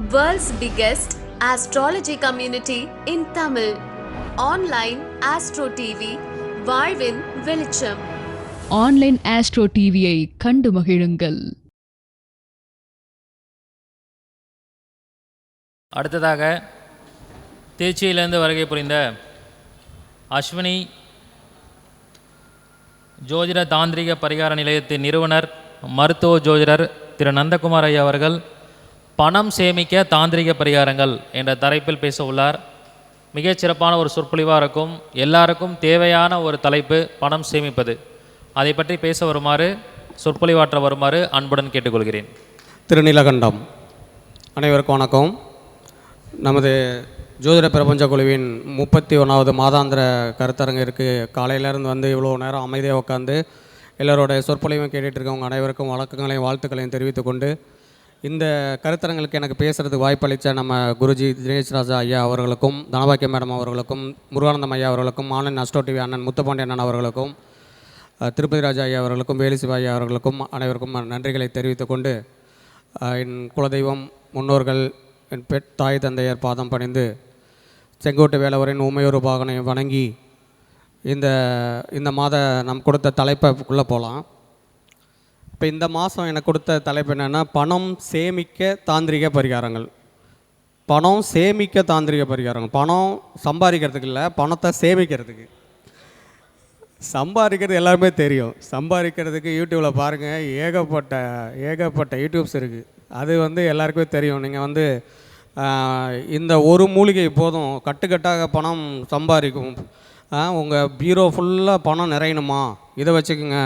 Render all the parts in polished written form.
World's biggest astrology community in Tamil. Online Astro TV, வாழ்வின் வெளிச்சம். Online astro டிவியை கண்டு மகிழுங்கள். அடுத்ததாக திருச்சியிலிருந்து வருகை புரிந்த அஸ்வினி ஜோதிட தாந்திரிக பரிகார நிலையத்தின் நிறுவனர் மருத்துவ ஜோதிடர் திரு நந்தகுமார் ஐயா அவர்கள் பணம் சேமிக்க தாந்திரிக பரிகாரங்கள் என்ற தலைப்பில் பேச உள்ளார். மிகச்சிறப்பான ஒரு சொற்பொழிவாக இருக்கும். எல்லாருக்கும் தேவையான ஒரு தலைப்பு பணம் சேமிப்பது. அதை பற்றி பேச வருமாறு சொற்பொழிவாற்ற வருமாறு அன்புடன் கேட்டுக்கொள்கிறேன். திருநீலகண்டம். அனைவருக்கும் வணக்கம். நமது ஜோதிட பிரபஞ்ச குழுவின் 31வது மாதாந்திர கருத்தரங்கிற்கு காலையிலேருந்து வந்து இவ்வளோ நேரம் அமைதியாக உட்காந்து எல்லோருடைய சொற்பொழிவும் கேட்டுட்டு இருக்கவங்க அனைவருக்கும் வணக்கங்களையும் வாழ்த்துக்களையும் தெரிவித்துக்கொண்டு, இந்த கருத்தரங்களுக்கு எனக்கு பேசுகிறதுக்கு வாய்ப்பளித்த நம்ம குருஜி தினேஷ் ராஜா ஐயா அவர்களுக்கும், தனபாக்கிய மேடம் அவர்களுக்கும், முருகானந்தம் ஐயா அவர்களுக்கும், ஆன்லைன் அஸ்ட்ரோ டிவி அண்ணன் முத்துப்பாண்டி அண்ணன் அவர்களுக்கும், திருப்பதி ராஜா ஐயா அவர்களுக்கும், வேலுசிவா ஐயா அவர்களுக்கும் அனைவருக்கும் நன்றிகளை தெரிவித்துக்கொண்டு, என் குலதெய்வம், முன்னோர்கள், என் தாய் தந்தையர் பாதம் பணிந்து செங்கோட்டை வேலவரின் உமையொரு பாகனை வணங்கி இந்த மாத நம் கொடுத்த தலைப்புக்குள்ளே போகலாம். இப்போ இந்த மாதம் எனக்கு கொடுத்த தலைப்பு என்னென்னா, பணம் சேமிக்க தாந்திரிக பரிகாரங்கள். பணம் சேமிக்க தாந்திரிக பரிகாரங்கள். பணம் சம்பாதிக்கிறதுக்கு இல்லை, பணத்தை சேமிக்கிறதுக்கு. சம்பாதிக்கிறது எல்லாருமே தெரியும். சம்பாதிக்கிறதுக்கு யூடியூப்பில் பாருங்கள், ஏகப்பட்ட யூடியூப்ஸ் இருக்குது. அது வந்து எல்லாருக்குமே தெரியும். நீங்கள் வந்து இந்த ஒரு மூலிகை போதும் கட்டுக்கட்டாக பணம் சம்பாதிக்கும். உங்கள் பீரோ ஃபுல்லாக பணம் நிறையணுமா, இதை வச்சுக்கோங்க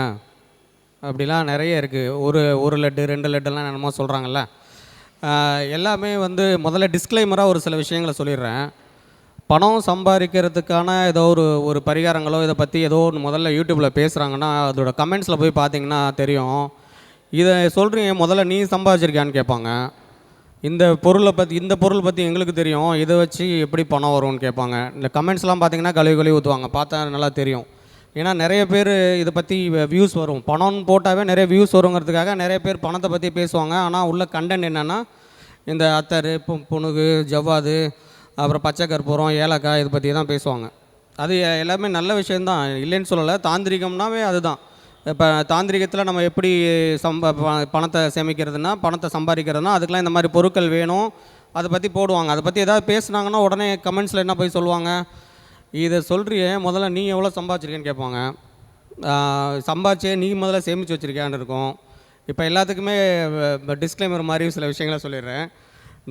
அப்படிலாம் நிறைய இருக்குது. ஒரு லட்டு 2 லட்டுலாம் என்னமோ சொல்கிறாங்கல்ல. எல்லாமே வந்து முதல்ல டிஸ்க்ளைமராக ஒரு சில விஷயங்களை சொல்லிடுறேன். பணம் சம்பாதிக்கிறதுக்கான ஏதோ ஒரு பரிகாரங்களோ இதை பற்றி ஏதோ ஒன்று முதல்ல யூடியூப்பில் பேசுகிறாங்கன்னா அதோட கமெண்ட்ஸில் போய் பார்த்தீங்கன்னா தெரியும். இதை சொல்கிறீங்க, முதல்ல நீ சம்பாதிச்சிருக்கியான்னு கேட்பாங்க. இந்த பொருள் பற்றி எங்களுக்கு தெரியும், இதை வச்சு எப்படி பணம் வரும்னு கேட்பாங்க. இந்த கமெண்ட்ஸ்லாம் பார்த்தீங்கன்னா கழுவி ஊற்றுவாங்க. பார்த்தா நல்லா தெரியும். ஏன்னா நிறைய பேர் இதை பற்றி வியூஸ் வரும். பணம்னு போட்டாவே நிறைய வியூஸ் வருங்கிறதுக்காக நிறைய பேர் பணத்தை பற்றி பேசுவாங்க. ஆனால் உள்ள கண்டென்ட் என்னென்னா இந்த அத்தர், புணுகு, ஜவ்வாது, அப்புறம் பச்சை கற்பூரம், ஏலக்காய், இதை பற்றி தான் பேசுவாங்க. அது எல்லாமே நல்ல விஷயந்தான், இல்லைன்னு சொல்லலை. தாந்திரிகம்னாவே அதுதான். இப்போ தாந்திரிகத்தில் நம்ம எப்படி பணத்தை சேமிக்கிறதுனா, பணத்தை சம்பாதிக்கிறதுனா அதுக்கெலாம் இந்த மாதிரி பொருட்கள் வேணும், அதை பற்றி போடுவாங்க. அதை பற்றி ஏதாவது பேசுனாங்கன்னா உடனே கமெண்ட்ஸில் என்ன போய் சொல்லுவாங்க, இதை சொல்கிறியே முதல்ல நீ எவ்வளோ சம்பாதிச்சிருக்கேன்னு கேட்பாங்க. சம்பாதிச்சே நீ முதல்ல சேமித்து வச்சுருக்கியான்னு இருக்கும். இப்போ எல்லாத்துக்குமே டிஸ்க்ளைமர் மாதிரி சில விஷயங்களை சொல்லிடுறேன்.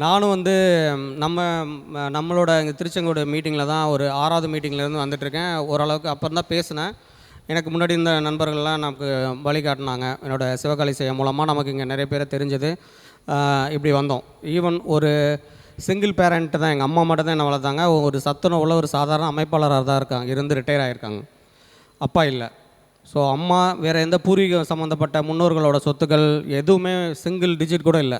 நானும் வந்து நம்மளோட இங்கே திருச்செங்கோடு மீட்டிங்கில் தான் ஒரு 6வது மீட்டிங்லேருந்து வந்துட்டுருக்கேன். ஓரளவுக்கு அப்புறம் தான் பேசினேன். எனக்கு முன்னாடி இந்த நண்பர்கள்லாம் நமக்கு வழிகாட்டினாங்க. என்னோடய சிவகாளி செய்ய மூலமாக நமக்கு இங்கே நிறைய பேரை தெரிஞ்சது. இப்படி வந்தோம். ஈவன் ஒரு சிங்கிள் பேரண்ட்டு தான், எங்கள் அம்மா மட்டும் தான் என்னை வளர்த்தாங்க. ஒரு சத்துணவு உள்ள ஒரு சாதாரண அமைப்பாளராக தான் இருக்காங்க, இருந்து ரிட்டையர் ஆகியிருக்காங்க. அப்பா இல்லை. ஸோ அம்மா வேறு எந்த பூர்வீகம் சம்மந்தப்பட்ட முன்னோர்களோட சொத்துக்கள் எதுவுமே சிங்கிள் டிஜிட் கூட இல்லை.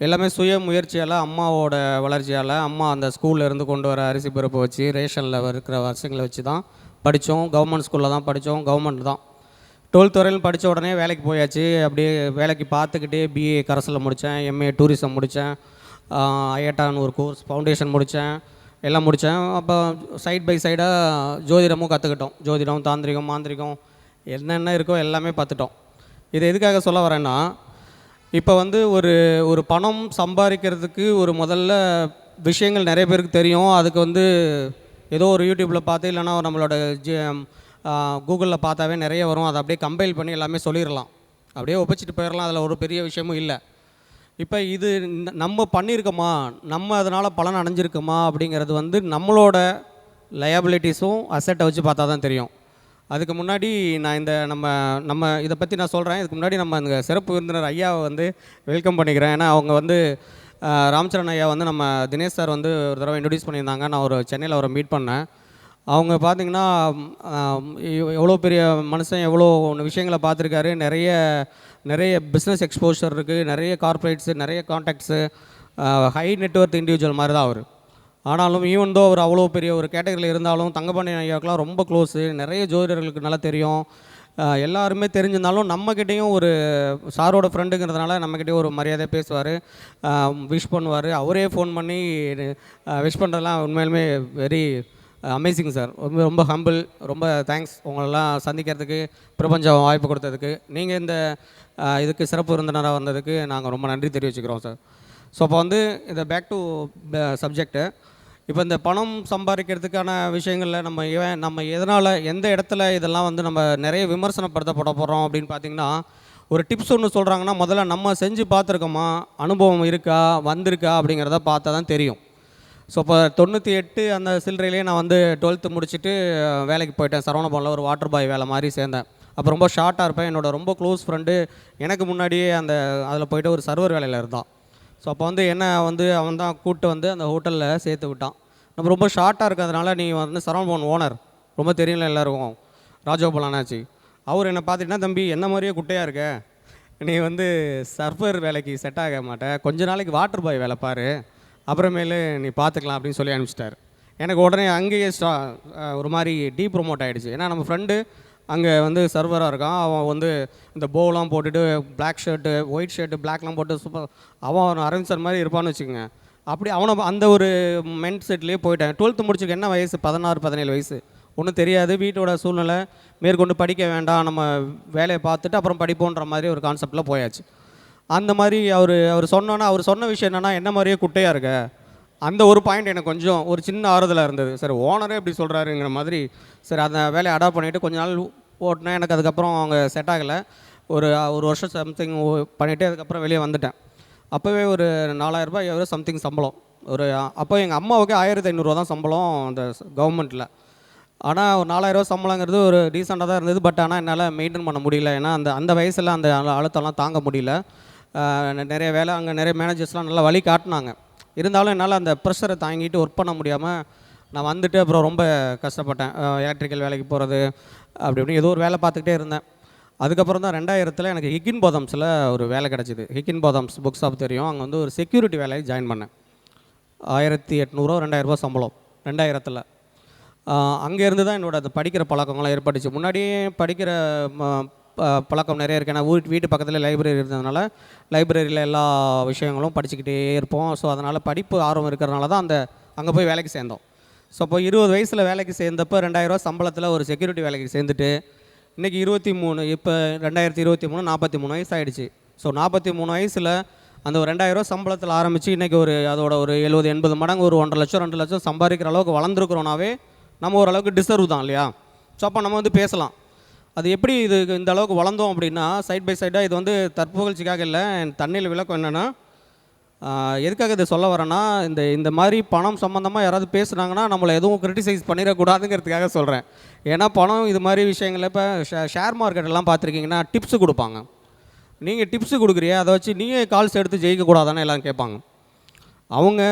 எல்லாமே சுய முயற்சியால், அம்மாவோட வளர்ச்சியால், அம்மா அந்த ஸ்கூலில் இருந்து கொண்டு வர அரிசி பருப்பு வச்சு, ரேஷனில் இருக்கிற வருஷங்களை வச்சு தான் படித்தோம். கவர்மெண்ட் ஸ்கூலில் தான் படித்தோம். கவர்மெண்ட் தான் 12th வரையிலும் படித்த உடனே வேலைக்கு போயாச்சு. அப்படியே வேலைக்கு பார்த்துக்கிட்டே பிஏ கரஸில் முடித்தேன், எம்ஏ டூரிசம் முடித்தேன், ஐஏட்டான்னு ஒரு கோர்ஸ் ஃபவுண்டேஷன் முடித்தேன், எல்லாம் முடித்தேன். அப்போ சைட் பை சைடாக ஜோதிடமும் கற்றுக்கிட்டோம். ஜோதிடம், தாந்திரிகம், மாந்திரிகம் என்னென்ன இருக்கோ எல்லாமே பார்த்துட்டோம். இது எதுக்காக சொல்ல வரேன்னா, இப்போ வந்து ஒரு பணம் சம்பாதிக்கிறதுக்கு ஒரு முதல்ல விஷயங்கள் நிறைய பேருக்கு தெரியும். அதுக்கு வந்து ஏதோ ஒரு யூடியூப்பில் பார்த்து, இல்லைனா நம்மளோட கூகுளில் பார்த்தாவே நிறைய வரும். அதை அப்படியே கம்பைல் பண்ணி எல்லாமே சொல்லிடலாம், அப்படியே ஒப்பிச்சிட்டு போயிடலாம். அதில் ஒரு பெரிய விஷயமும் இல்லை. இப்போ இது நம்ம பண்ணியிருக்கோமா, நம்ம அதனால் பலன் அடைஞ்சிருக்குமா அப்படிங்கிறது வந்து நம்மளோட லயபிலிட்டிஸும் அசெட்டை வச்சு பார்த்தா தான் தெரியும். அதுக்கு முன்னாடி நான் நம்ம இதை பற்றி நான் சொல்கிறேன். இதுக்கு முன்னாடி நம்ம அந்த சிறப்பு விருந்தினர் ஐயாவை வந்து வெல்கம் பண்ணிக்கிறேன். ஏன்னா அவங்க வந்து ராமச்சரண் ஐயா வந்து நம்ம தினேஷ் சார் வந்து ஒரு தடவை இன்ட்ரடியூஸ் பண்ணியிருந்தாங்க. நான் ஒரு சென்னையில் அவரை மீட் பண்ணேன். அவங்க பார்த்திங்கன்னா எவ்வளோ பெரிய மனுஷன், எவ்வளோ விஷயங்களை பார்த்துருக்காரு. நிறைய பிஸ்னஸ் எக்ஸ்போஷர் இருக்குது, நிறைய கார்ப்பரேட்ஸு, நிறைய கான்டாக்ட்ஸு, ஹை நெட்வொர்த் இண்டிவிஜுவல் மாதிரி தான் அவர். ஆனாலும் ஈவன் அவர் அவ்வளோ பெரிய ஒரு கேட்டகரியில் இருந்தாலும் தங்கபாண்டியன் ஐயாவுக்குலாம் ரொம்ப க்ளோஸு. நிறைய ஜோதிடர்களுக்கு நல்லா தெரியும். எல்லாருமே தெரிஞ்சிருந்தாலும் நம்மக்கிட்டேயும் ஒரு சாரோட ஃப்ரெண்டுங்கிறதுனால நம்மக்கிட்டேயும் ஒரு மரியாதை பேசுவார், விஷ் பண்ணுவார். அவரே ஃபோன் பண்ணி விஷ் பண்ணுறதுலாம் உண்மையிலுமே வெரி அமேசிங் சார். ரொம்ப ரொம்ப ஹம்பிள். ரொம்ப தேங்க்ஸ் உங்களெல்லாம் சந்திக்கிறதுக்கு, பிரபஞ்சம் வாய்ப்பு கொடுத்ததுக்கு. நீங்கள் இந்த இதுக்கு சிறப்பு விருந்தினராக வந்ததுக்கு நாங்கள் ரொம்ப நன்றி தெரிவிச்சுக்கிறோம் சார். ஸோ அப்போ வந்து இந்த பேக் டு சப்ஜெக்ட்டு, இப்போ இந்த பணம் சம்பாதிக்கிறதுக்கான விஷயங்களில் நம்ம எதனால் எந்த இடத்துல இதெல்லாம் வந்து நம்ம நிறைய விமர்சனப்படுத்தப்பட போகிறோம் அப்படின்னு பார்த்திங்கன்னா, ஒரு டிப்ஸ் ஒன்று சொல்கிறாங்கன்னா முதல்ல நம்ம செஞ்சு பார்த்துருக்கோமா, அனுபவம் இருக்கா, வந்திருக்கா அப்படிங்கிறத பார்த்தா தான் தெரியும். ஸோ இப்போ 98 அந்த சில்லறையிலே நான் வந்து 12th முடிச்சுட்டு வேலைக்கு போயிட்டேன். சரவணபவனில் ஒரு வாட்டர் பாய் வேலை மாதிரி சேர்ந்தேன். அப்போ ரொம்ப ஷார்ட்டாக இருப்பேன். என்னோடய ரொம்ப க்ளோஸ் ஃப்ரெண்டு எனக்கு முன்னாடியே அதில் போய்ட்டு ஒரு சர்வர் வேலையில் இருந்தான். ஸோ அப்போ வந்து என்ன வந்து அவன் தான் கூப்பிட்டு வந்து அந்த ஹோட்டலில் சேர்த்து விட்டான். நம்ம ரொம்ப ஷார்ட்டாக இருக்கிறதுனால, நீ வந்து சரவணபவன் ஓனர் ரொம்ப தெரியல எல்லாருக்கும், ராஜகோபாலனாச்சு. அவர் என்னை பார்த்துட்டுனா, தம்பி என்ன மாதிரியே குட்டையாக இருக்க, நீ வந்து சர்வர் வேலைக்கு செட் ஆக மாட்டேன், கொஞ்ச நாளைக்கு வாட்டர் பாய் வேலை பாரு, அப்புறமேலு நீ பார்த்துக்கலாம் அப்படின்னு சொல்லி அனுப்பிச்சிட்டார். எனக்கு உடனே அங்கேயே ஒரு மாதிரி ப்ரொமோட் ஆகிடுச்சு. ஏன்னா நம்ம ஃப்ரெண்டு அங்கே வந்து சர்வராக இருக்கான். அவன் வந்து இந்த போலாம் போட்டுட்டு பிளாக் ஷர்ட்டு, ஒயிட் ஷர்ட்டு, பிளாக்லாம் போட்டு சூப்பர், அவன் அரவிந்த் சார் மாதிரி இருப்பான்னு வச்சுக்கோங்க. அப்படி அவனை அந்த ஒரு மென்ட் செட்லேயே போயிட்டேன். 12th முடிச்சுக்க என்ன வயசு, 16-17 வயசு, ஒன்றும் தெரியாது. வீட்டோட சூழ்நிலை மேற்கொண்டு படிக்க வேண்டாம், நம்ம வேலையை பார்த்துட்டு அப்புறம் படிப்போன்ற மாதிரி ஒரு கான்செப்டில் போயாச்சு. அந்த மாதிரி அவர் சொன்ன விஷயம் என்னென்னா, என்ன மாதிரியே குட்டையாக இருக்க, அந்த ஒரு பாயிண்ட் எனக்கு கொஞ்சம் ஒரு சின்ன ஆறுதலாக இருந்தது. சரி, ஓனரே இப்படி சொல்கிறாருங்கிற மாதிரி சரி அந்த வேலையை அடாப்ட் பண்ணிவிட்டு கொஞ்ச நாள் ஓட்டினேன். எனக்கு அதுக்கப்புறம் அவங்க செட் ஆகலை. ஒரு வருஷம் சம்திங் பண்ணிவிட்டு அதுக்கப்புறம் வெளியே வந்துட்டேன். அப்போவே ஒரு 4000 ரூபாய் எவ்வளோ சம்திங் சம்பளம். அப்போ எங்கள் அம்மாவுக்கு 1500 தான் சம்பளம் அந்த கவர்மெண்ட்டில். ஆனால் ஒரு 4000 ரூபா சம்பளங்கிறது ஒரு டீசெண்டாக தான் இருந்தது. பட் ஆனால் என்னால் மெயின்டைன் பண்ண முடியல. ஏன்னா அந்த வயசில் அந்த அழுத்தம்லாம் தாங்க முடியல. நிறைய வேலை, அங்கே நிறைய மேனேஜர்ஸ்லாம் நல்லா வழி காட்டினாங்க. இருந்தாலும் என்னால் அந்த ப்ரெஷரை தாங்கிட்டு ஒர்க் பண்ண முடியாமல் நான் வந்துட்டு அப்புறம் ரொம்ப கஷ்டப்பட்டேன். எலக்ட்ரிக்கல் வேலைக்கு போகிறது அப்படி இப்படி ஏதோ ஒரு வேலை பார்த்துக்கிட்டே இருந்தேன். அதுக்கப்புறம் தான் 2000 எனக்கு ஹிக்கின் பாதம்ஸில் ஒரு வேலை கிடச்சிது. ஹிக்கின் பாதம்ஸ் புக் ஷாப் தெரியும். அங்கே வந்து ஒரு செக்யூரிட்டி வேலையை ஜாயின் பண்ணேன். 1800 2000 சம்பளம் 2000. அங்கேருந்து தான் என்னோட அந்த படிக்கிற பழக்கங்கள்லாம் ஏற்பட்டுச்சு. முன்னாடியே படிக்கிற பழக்கம் நிறைய இருக்குது. ஏன்னா வீட்டு பக்கத்தில் லைப்ரரி இருந்ததுனால லைப்ரரியில் எல்லா விஷயங்களும் படிச்சுக்கிட்டே இருப்போம். ஸோ அதனால் படிப்பு ஆர்வம் இருக்கிறதுனால தான் அங்கே போய் வேலைக்கு சேர்ந்தோம். ஸோ அப்போ 20 வயசில் வேலைக்கு சேர்ந்தப்போ 2000 ரூபா சம்பளத்தில் ஒரு செக்யூரிட்டி வேலைக்கு சேர்ந்துட்டு இன்றைக்கி 23, இப்போ 2023 43 வயசு ஆகிடுச்சு. ஸோ 43 வயசில் அந்த ஒரு 2000 ரூபா சம்பளத்தில் ஆரம்பித்து இன்றைக்கி அதோட ஒரு 70-80 மடங்கு ஒரு 1.5 லட்சம் 2 லட்சம் சம்பாதிக்கிற அளவுக்கு வளர்ந்துருக்குறோனாவே நம்ம ஓரளவுக்கு டிசர்வ் தான் இல்லையா? ஸோ அப்போ நம்ம வந்து பேசலாம். அது எப்படி இந்த அளவுக்கு வளர்ந்தோம் அப்படின்னா, சைட் பை சைடாக இது வந்து தற்புகழ்ச்சிக்காக இல்லை, தண்ணியில் விளக்கம் என்னென்னா, எதுக்காக இதை சொல்ல வரேன்னா, இந்த மாதிரி பணம் சம்மந்தமாக யாராவது பேசுனாங்கன்னா நம்மளை எதுவும் கிரிட்டிசைஸ் பண்ணிடக்கூடாதுங்கிறதுக்காக சொல்கிறேன். ஏன்னா பணம் இது மாதிரி விஷயங்களில் இப்போ ஷேர் மார்க்கெட்டெல்லாம் பார்த்துருக்கீங்கன்னா டிப்ஸு கொடுப்பாங்க. நீங்கள் டிப்ஸு கொடுக்குறியா, அதை வச்சு நீங்கள் கால்ஸ் எடுத்து ஜெயிக்கக்கூடாதானே எல்லாம் கேட்பாங்க. அவங்க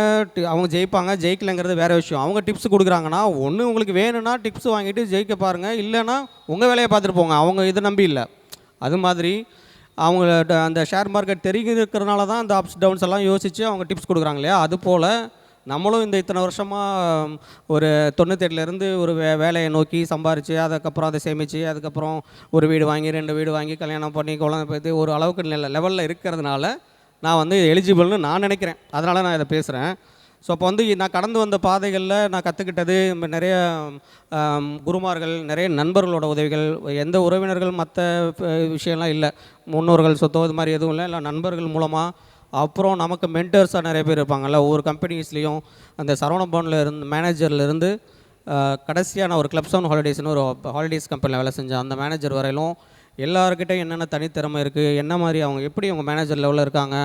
ஜெயிப்பாங்க, ஜெயிக்கலைங்கிறது வேறு விஷயம். அவங்க டிப்ஸ் கொடுக்குறாங்கன்னா, ஒன்று உங்களுக்கு வேணும்னா டிப்ஸ் வாங்கிட்டு ஜெயிக்க பாருங்கள், இல்லைன்னா உங்கள் வேலையை பார்த்துட்டு போங்க. அவங்க இதை நம்பி இல்லை. அது மாதிரி அவங்க அந்த ஷேர் மார்க்கெட் தெரிஞ்சிருக்கிறதுனால தான் அந்த அப்ஸ் டவுன்ஸ் எல்லாம் யோசித்து அவங்க டிப்ஸ் கொடுக்குறாங்க இல்லையா? அதுபோல் நம்மளும் இத்தனை வருஷமாக ஒரு 98லேருந்து ஒரு வேலையை நோக்கி சம்பாரித்து அதுக்கப்புறம் அதை சேமித்து அதுக்கப்புறம் ஒரு வீடு வாங்கி 2 வீடு வாங்கி கல்யாணம் பண்ணி குழந்தை பார்த்து ஒரு அளவுக்கு லெவலில் இருக்கிறதுனால நான் வந்து எலிஜிபிள்னு நான் நினைக்கிறேன். அதனால் நான் இதை பேசுகிறேன். ஸோ அப்போ வந்து நான் கடந்து வந்த பாதைகளில் நான் கற்றுக்கிட்டது நிறைய குருமார்கள், நிறைய நண்பர்களோட உதவிகள், எந்த உறவினர்கள் மற்ற விஷயம்லாம் இல்லை, முன்னோர்கள் சொத்தோ இது மாதிரி எதுவும் இல்லை நண்பர்கள் மூலமாக. அப்புறம் நமக்கு மென்டர்ஸாக நிறைய பேர் இருப்பாங்கள்ல ஒவ்வொரு கம்பெனிஸ்லேயும். அந்த சரவணபவனில் மேனேஜர்லேருந்து கடைசியாக நான் ஒரு கிளப்ஸ் ஆன் ஹாலிடேஸ்னு ஒரு ஹாலிடேஸ் கம்பெனியில் வேலை செஞ்சேன். அந்த மேனேஜர் வரையிலும் எல்லாருக்கிட்டே என்னென்ன தனித்திறமை இருக்குது, என்ன மாதிரி எப்படி அவங்க மேனேஜர் லெவலில் இருக்காங்க,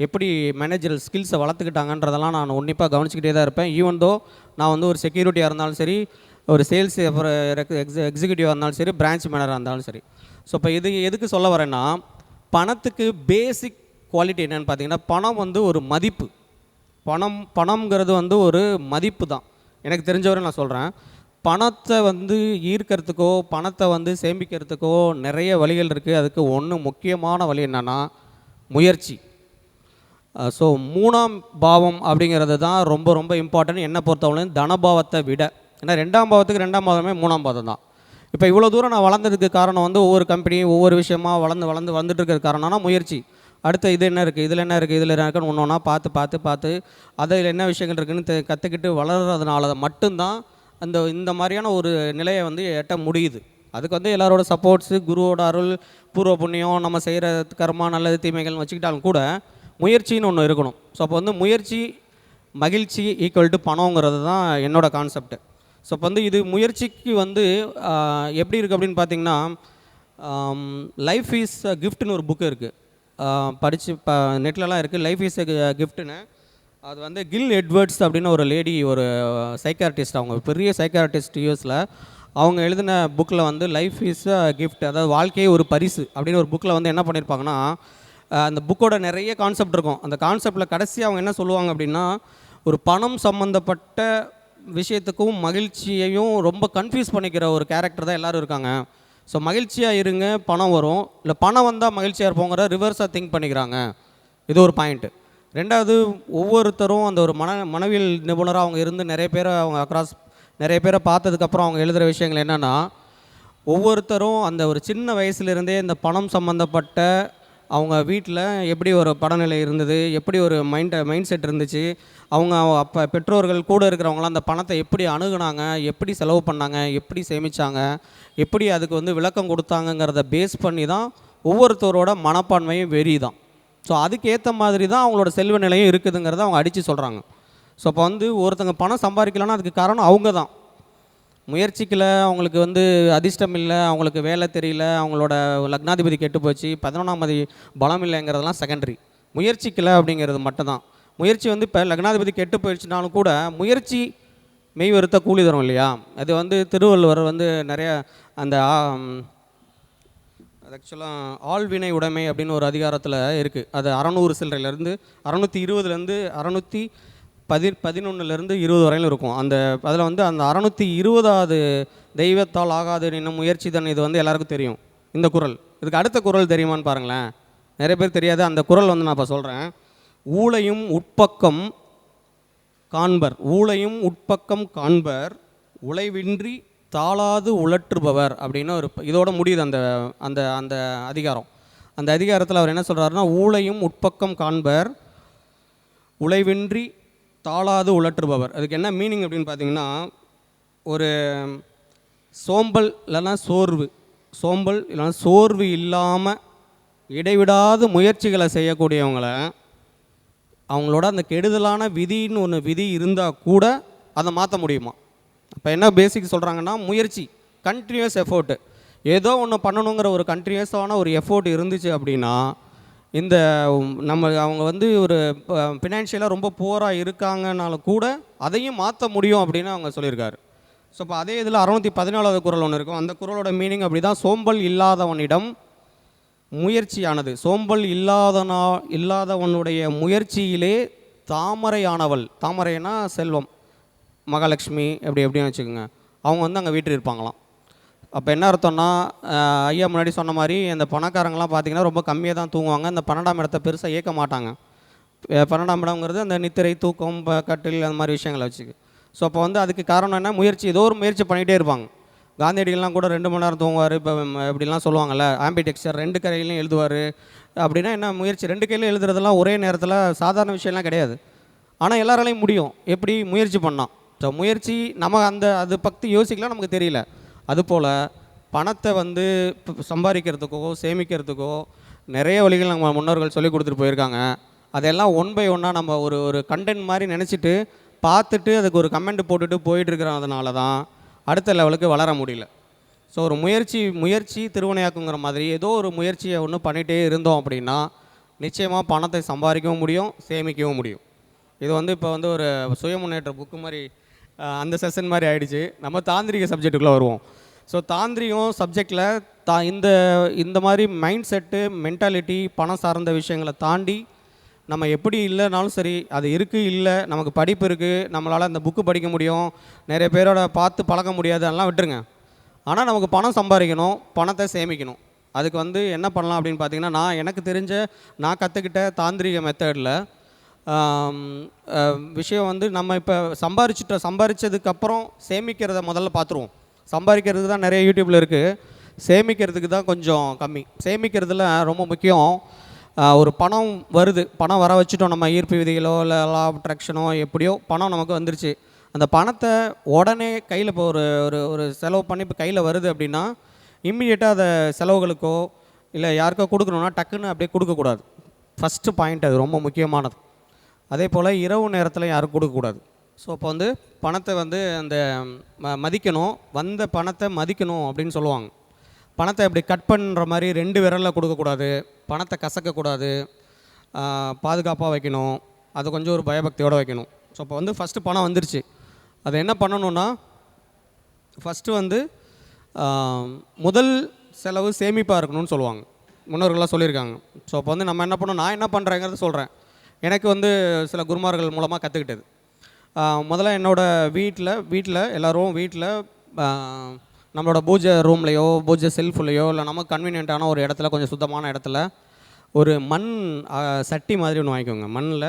எப்படி மேனேஜரல் ஸ்கில்ஸை வளர்த்துக்கிட்டாங்கன்றதெல்லாம் நான் உன்னிப்பாக கவனிச்சிக்கிட்டே தான் இருப்பேன். ஈவன் தோ நான் வந்து ஒரு செக்யூரிட்டியாக இருந்தாலும் சரி, ஒரு சேல்ஸ் அப்புறம் எக்ஸிக்யூட்டிவாக இருந்தாலும் சரி, பிரான்ச் மேனராக இருந்தாலும் சரி. ஸோ இப்போ எதுக்கு சொல்ல வரேன்னா, பணத்துக்கு பேசிக் குவாலிட்டி என்னென்னு பார்த்தீங்கன்னா, பணம் வந்து ஒரு மதிப்பு. பணம்ங்கிறது வந்து ஒரு மதிப்பு தான். எனக்கு தெரிஞ்சவரை நான் சொல்கிறேன். பணத்தை வந்து ஈர்க்கிறதுக்கோ பணத்தை வந்து சேமிக்கிறதுக்கோ நிறைய வழிகள் இருக்குது. அதுக்கு முக்கியமான வழி என்னென்னா முயற்சி. ஸோ 3ஆம் பாவம் அப்படிங்கிறது தான் ரொம்ப ரொம்ப இம்பார்ட்டன்ட் என்னை பொறுத்தவரையும், தனபாவத்தை விட. ஏன்னா 2ஆம் பாவத்துக்கு 2ஆம் பாவமே 3ஆம் பாவம் தான். இப்போ இவ்வளோ தூரம் நான் வளர்ந்ததுக்கு காரணம் வந்து ஒவ்வொரு கம்பெனியும் ஒவ்வொரு விஷயமா வளர்ந்து வந்துட்டு இருக்கிற காரணம்னா முயற்சி. அடுத்து இது என்ன இருக்குது, இதில் என்ன இருக்குது, இதில் என்ன இருக்குன்னு ஒன்று ஒன்றா பார்த்து அதில் என்ன விஷயங்கள் இருக்குதுன்னு கற்றுக்கிட்டு வளர்கிறதுனால மட்டும்தான் இந்த மாதிரியான ஒரு நிலையை வந்து எட்ட முடியுது. அதுக்கு வந்து எல்லாரோட சப்போர்ட்ஸு, குருவோட அருள், பூர்வ புண்ணியம், நம்ம செய்கிற கர்மா, நல்லது தீமைகள்னு வச்சுக்கிட்டாலும் கூட முயற்சின்னு ஒன்று இருக்கணும். ஸோ அப்போ வந்து முயற்சி மகிழ்ச்சி ஈக்குவல் டு பணங்கிறது தான் என்னோடய கான்செப்ட்டு. ஸோ இப்போ வந்து இது முயற்சிக்கு வந்து எப்படி இருக்குது அப்படின்னு பார்த்தீங்கன்னா, லைஃப் இஸ் அ கிஃப்ட்னு ஒரு புக்கு இருக்குது, படித்து நெட்லலாம் இருக்குது, லைஃப் இஸ் அ கிஃப்ட்டுன்னு. அது வந்து கில் எட்வர்ட்ஸ் அப்படின்னு ஒரு லேடி, ஒரு சைக்கார்டிஸ்ட், அவங்க பெரிய சைக்கார்டிஸ்ட் யூஎஸில். அவங்க எழுதின புக்கில் வந்து லைஃப் இஸ் அ கிஃப்ட், அதாவது வாழ்க்கையே ஒரு பரிசு அப்படின்னு ஒரு புக்கில் வந்து என்ன பண்ணியிருப்பாங்கன்னா, அந்த புக்கோட நிறைய கான்செப்ட் இருக்கும். அந்த கான்செப்டில் கடைசி அவங்க என்ன சொல்லுவாங்க அப்படின்னா, ஒரு பணம் சம்மந்தப்பட்ட விஷயத்துக்கும் மகிழ்ச்சியையும் ரொம்ப கன்ஃபியூஸ் பண்ணிக்கிற ஒரு கேரக்டர் தான் எல்லோரும் இருக்காங்க. ஸோ மகிழ்ச்சியாக இருங்க, பணம் வரும், இல்லை பணம் வந்தால் மகிழ்ச்சியாக இருப்போங்கிற ரிவர்ஸாக திங்க் பண்ணிக்கிறாங்க. இது ஒரு பாயிண்ட்டு. ரெண்டாவது, ஒவ்வொருத்தரும் அந்த ஒரு மனவியல் நிபுணராக அவங்க இருந்து நிறைய பேரை பார்த்ததுக்கப்புறம் அவங்க எழுதுகிற விஷயங்கள் என்னென்னா, ஒவ்வொருத்தரும் அந்த ஒரு சின்ன வயசுலேருந்தே இந்த பணம் சம்மந்தப்பட்ட அவங்க வீட்டில் எப்படி ஒரு படநிலை இருந்தது, எப்படி ஒரு மைண்ட் செட் இருந்துச்சு, அவங்க அப்போ பெற்றோர்கள் கூட இருக்கிறவங்களாம் அந்த பணத்தை எப்படி அணுகுனாங்க, எப்படி செலவு பண்ணாங்க, எப்படி சேமித்தாங்க, எப்படி அதுக்கு வந்து விளக்கம் கொடுத்தாங்கங்கிறத பேஸ் பண்ணி தான் ஒவ்வொருத்தரோட மனப்பான்மையும் வெறி தான். ஸோ அதுக்கேற்ற மாதிரி தான் அவங்களோட செல்வ நிலையும் இருக்குதுங்கிறத அவங்க அடித்து சொல்கிறாங்க. ஸோ அப்போ வந்து ஒருத்தங்க பணம் சம்பாதிக்கலன்னா அதுக்கு காரணம் அவங்க தான். முயற்சிக்கல, அவங்களுக்கு வந்து அதிர்ஷ்டம் இல்லை, அவங்களுக்கு வேலை தெரியல, அவங்களோட லக்னாதிபதி கெட்டு போச்சு, 11ஆம் அதிபதி பலம் இல்லைங்கிறதெல்லாம் செகண்டரி. முயற்சிக்கலை அப்படிங்கிறது மட்டும்தான். முயற்சி வந்து இப்போ லக்னாதிபதி கெட்டு போயிடுச்சுனாலும் கூட முயற்சி மெய் வருத்த கூலி தரும் இல்லையா. அது வந்து திருவள்ளுவர் வந்து நிறைய அந்த ஆக்சுவலாக ஆள்வினை உடைமை அப்படின்னு ஒரு அதிகாரத்தில் இருக்குது. அது 600 சில்லறையிலேருந்து 620 611 20 வரையிலும் இருக்கும். அதில் வந்து அந்த 620வது தெய்வத்தால் ஆகாது இன்னும் முயற்சி தான். இது வந்து எல்லாருக்கும் தெரியும் இந்த குறள். இதுக்கு அடுத்த குறள் தெரியுமான்னு பாருங்களேன், நிறைய பேர் தெரியாது. அந்த குறள் வந்து நான் இப்போ சொல்கிறேன். ஊழையும் உட்பக்கம் காண்பர் உழைவின்றி தாளாது உழற்றுபவர் அப்படின்னு ஒரு இதோட முடியுது அந்த அதிகாரம். அந்த அதிகாரத்தில் அவர் என்ன சொல்கிறாருன்னா, ஊழையும் உட்பக்கம் காண்பர் உழைவின்றி தாளாது உழற்றுபவர். அதுக்கு என்ன மீனிங் அப்படின்னு பார்த்தீங்கன்னா, ஒரு சோம்பல் இல்லைன்னா சோர்வு இல்லாமல் இடைவிடாது முயற்சிகளை செய்யக்கூடியவங்களை, அவங்களோட அந்த கெடுதலான விதின்னு ஒன்று விதி இருந்தால் கூட அதை மாற்ற முடியுமா. இப்போ என்ன பேசிக் சொல்கிறாங்கன்னா, முயற்சி கண்டினியூஸ் எஃபோர்ட்டு, ஏதோ ஒன்று பண்ணணுங்கிற ஒரு கண்டினியூஸான ஒரு எஃபோர்ட் இருந்துச்சு அப்படின்னா, அவங்க வந்து ஒரு ஃபினான்ஷியலாக ரொம்ப புவராக இருக்காங்கனாலும் கூட அதையும் மாற்ற முடியும் அப்படின்னு அவங்க சொல்லியிருக்காரு. ஸோ இப்போ அதே இதில் 614வது குறள் ஒன்று இருக்கும். அந்த குறளோட மீனிங் அப்படி தான், சோம்பல் இல்லாதவனிடம் முயற்சியானது, சோம்பல் இல்லாதவனுடைய முயற்சியிலே தாமரையானவள், தாமரைனா செல்வம், மகாலட்சுமி எப்படின்னு வச்சுக்கோங்க, அவங்க வந்து அங்கே வீட்டில் இருப்பாங்களாம். அப்போ என்ன அர்த்தம்னா, ஐயா முன்னாடி சொன்ன மாதிரி இந்த பணக்காரங்களாம் பார்த்திங்கன்னா ரொம்ப கம்மியாக தான் தூங்குவாங்க. இந்த 12ஆம் இடத்தை பெருசாக இயக்க மாட்டாங்க. 12ஆம் இடம்ங்கிறது அந்த நித்திரை, தூக்கம், கட்டில், அந்த மாதிரி விஷயங்களை வச்சுக்கு. ஸோ அப்போ வந்து அதுக்கு காரணம் என்ன, முயற்சி, ஏதோ ஒரு முயற்சி பண்ணிகிட்டே இருப்பாங்க. காந்தியடிகள்லாம் கூட 2 மணி நேரம் தூங்குவார். இப்போ எப்படிலாம் சொல்லுவாங்கள்ல, ஆம்பிடெக்ஸ்டர் 2 கையிலையும் எழுதுவார் அப்படின்னா என்ன, முயற்சி 2 கையிலும் எழுதுறதெல்லாம் ஒரே நேரத்தில் சாதாரண விஷயம்லாம் கிடையாது. ஆனால் எல்லாராலையும் முடியும், எப்படி, முயற்சி பண்ணால். ஸோ முயற்சி நம்ம அது பற்றி யோசிக்கலாம், நமக்கு தெரியல. அதுபோல் பணத்தை வந்து சம்பாதிக்கிறதுக்கோ சேமிக்கிறதுக்கோ நிறைய வழிகள் நம்ம முன்னோர்கள் சொல்லி கொடுத்துட்டு போயிருக்காங்க. அதெல்லாம் ஒன் பை ஒன்னாக நம்ம ஒரு கண்டென்ட் மாதிரி நினச்சிட்டு பார்த்துட்டு அதுக்கு ஒரு கமெண்ட் போட்டுட்டு போயிட்டுருக்கிறதுனால தான் அடுத்த லெவலுக்கு வளர முடியல. ஸோ ஒரு முயற்சி திருவினையாக்குங்கிற மாதிரி ஏதோ ஒரு முயற்சியை ஒன்று பண்ணிகிட்டே இருந்தோம் அப்படின்னா நிச்சயமாக பணத்தை சம்பாதிக்கவும் முடியும், சேமிக்கவும் முடியும். இது வந்து இப்போ வந்து ஒரு சுய முன்னேற்ற புக்கு மாதிரி, அந்த செஷன் மாதிரி ஆகிடுச்சு. நம்ம தாந்திரிக சப்ஜெக்டுக்குள்ளே வருவோம். ஸோ தாந்திரிகம் சப்ஜெக்டில் இந்த மாதிரி மைண்ட் செட்டு, மென்டாலிட்டி, பணம் சார்ந்த விஷயங்களை தாண்டி நம்ம எப்படி இல்லைனாலும் சரி, அது இருக்குது, இல்லை நமக்கு படிப்பு இருக்குது, நம்மளால் அந்த புக்கு படிக்க முடியும், நிறைய பேரோட பார்த்து பழக முடியாது, அதெல்லாம் விட்டுருங்க. ஆனால் நமக்கு பணம் சம்பாதிக்கணும், பணத்தை சேமிக்கணும். அதுக்கு வந்து என்ன பண்ணலாம் அப்படின்னு பார்த்தீங்கன்னா, எனக்கு தெரிஞ்ச நான் கற்றுக்கிட்ட தாந்திரிக மெத்தடில் விஷயம் வந்து, நம்ம இப்போ சம்பாரிச்சதுக்கப்புறம் சேமிக்கிறத முதல்ல பார்த்துருவோம். சம்பாதிக்கிறதுக்கு தான் நிறைய யூடியூப்பில் இருக்குது, சேமிக்கிறதுக்கு தான் கொஞ்சம் கம்மி. சேமிக்கிறதுல ரொம்ப முக்கியம். ஒரு பணம் வருது, பணம் வர வச்சுட்டோம், நம்ம ஈர்ப்பு விதிகளோ இல்லை லா ஆஃப் அட்ராக்ஷனோ எப்படியோ பணம் நமக்கு வந்துருச்சு. அந்த பணத்தை உடனே கையில் இப்போ ஒரு ஒரு ஒரு செலவு பண்ணி இப்போ கையில் வருது அப்படின்னா இம்மிடியேட்டாக அதை செலவுகளுக்கோ இல்லை யாருக்கோ கொடுக்கணுன்னா டக்குன்னு அப்படியே கொடுக்கக்கூடாது. ஃபஸ்ட்டு பாயிண்ட் அது ரொம்ப முக்கியமானது. அதே போல் இரவு நேரத்தில் யாரும் கொடுக்கக்கூடாது. ஸோ இப்போ வந்து பணத்தை வந்து அந்த மதிக்கணும், வந்த பணத்தை மதிக்கணும் அப்படின்னு சொல்லுவாங்க. பணத்தை அப்படி கட் பண்ணுற மாதிரி 2 விரலில் கொடுக்கக்கூடாது, பணத்தை கசக்கக்கூடாது, பாதுகாப்பாக வைக்கணும், அது கொஞ்சம் ஒரு பயபக்தியோடு வைக்கணும். ஸோ இப்போ வந்து ஃபஸ்ட்டு பணம் வந்துருச்சு, அதை என்ன பண்ணணுன்னா ஃபஸ்ட்டு வந்து முதல் செலவு சேமிப்பாக இருக்கணும்னு சொல்லுவாங்க, முன்னோர்கள்லாம் சொல்லியிருக்காங்க. ஸோ இப்போ வந்து நம்ம என்ன பண்ணோம், நான் என்ன பண்ணுறேங்கிறத சொல்கிறேன். எனக்கு வந்து சில குருமார்கள் மூலமாக கற்றுக்கிட்டது. முதல்ல என்னோடய வீட்டில் எல்லோரும் வீட்டில் நம்மளோட பூஜை ரூம்லேயோ பூஜை செல்ஃப்லேயோ இல்லை நமக்கு கன்வீனியண்ட்டான ஒரு இடத்துல, கொஞ்சம் சுத்தமான இடத்துல ஒரு மண் சட்டி மாதிரி ஒன்று வாங்கிக்கோங்க. மண்ணில்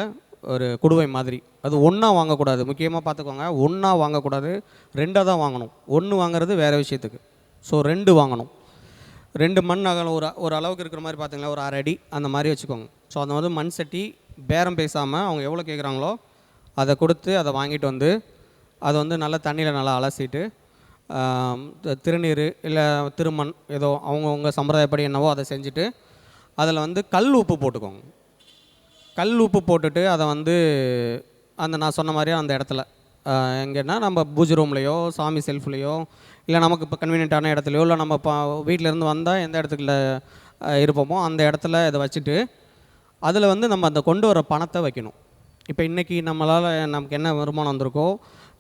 ஒரு குடுவை மாதிரி. அது ஒன்றா வாங்கக்கூடாது, முக்கியமாக பார்த்துக்கோங்க. ஒன்றா வாங்கக்கூடாது, 2ஆக தான் வாங்கணும். 1 வாங்குறது வேறு விஷயத்துக்கு. ஸோ 2 வாங்கணும். 2 மண் அகலம் ஒரு அளவுக்கு இருக்கிற மாதிரி பார்த்தீங்களா, ஒரு 1/2 அடி அந்த மாதிரி வச்சுக்கோங்க. ஸோ அதை வந்து மண் சட்டி பேரம் பேசாமல் அவங்க எவ்வளோ கேட்குறாங்களோ அதை கொடுத்து அதை வாங்கிட்டு வந்து அதை வந்து நல்லா தண்ணியில் நல்லா அலசிட்டு திருநீர் இல்லை திருமண் ஏதோ அவங்கவுங்க சம்பிரதாயப்படி என்னவோ அதை செஞ்சுட்டு அதில் வந்து கல் உப்பு போட்டுக்கோங்க. கல் உப்பு போட்டுட்டு அதை வந்து அந்த நான் சொன்ன மாதிரியே அந்த இடத்துல எங்கன்னா நம்ம பூஜை ரூம்லேயோ சாமி செல்ஃப்லேயோ இல்லை நமக்கு இப்போ கன்வீனியண்ட்டான இடத்துலையோ இல்லை நம்ம வீட்டிலேருந்து வந்தால் எந்த இடத்துக்குள்ள இருப்போமோ அந்த இடத்துல இதை வச்சுட்டு அதில் வந்து நம்ம அந்த கொண்டு வர பணத்தை வைக்கணும். இப்போ இன்றைக்கி நம்மளால் நமக்கு என்ன வருமானம் வந்திருக்கோ,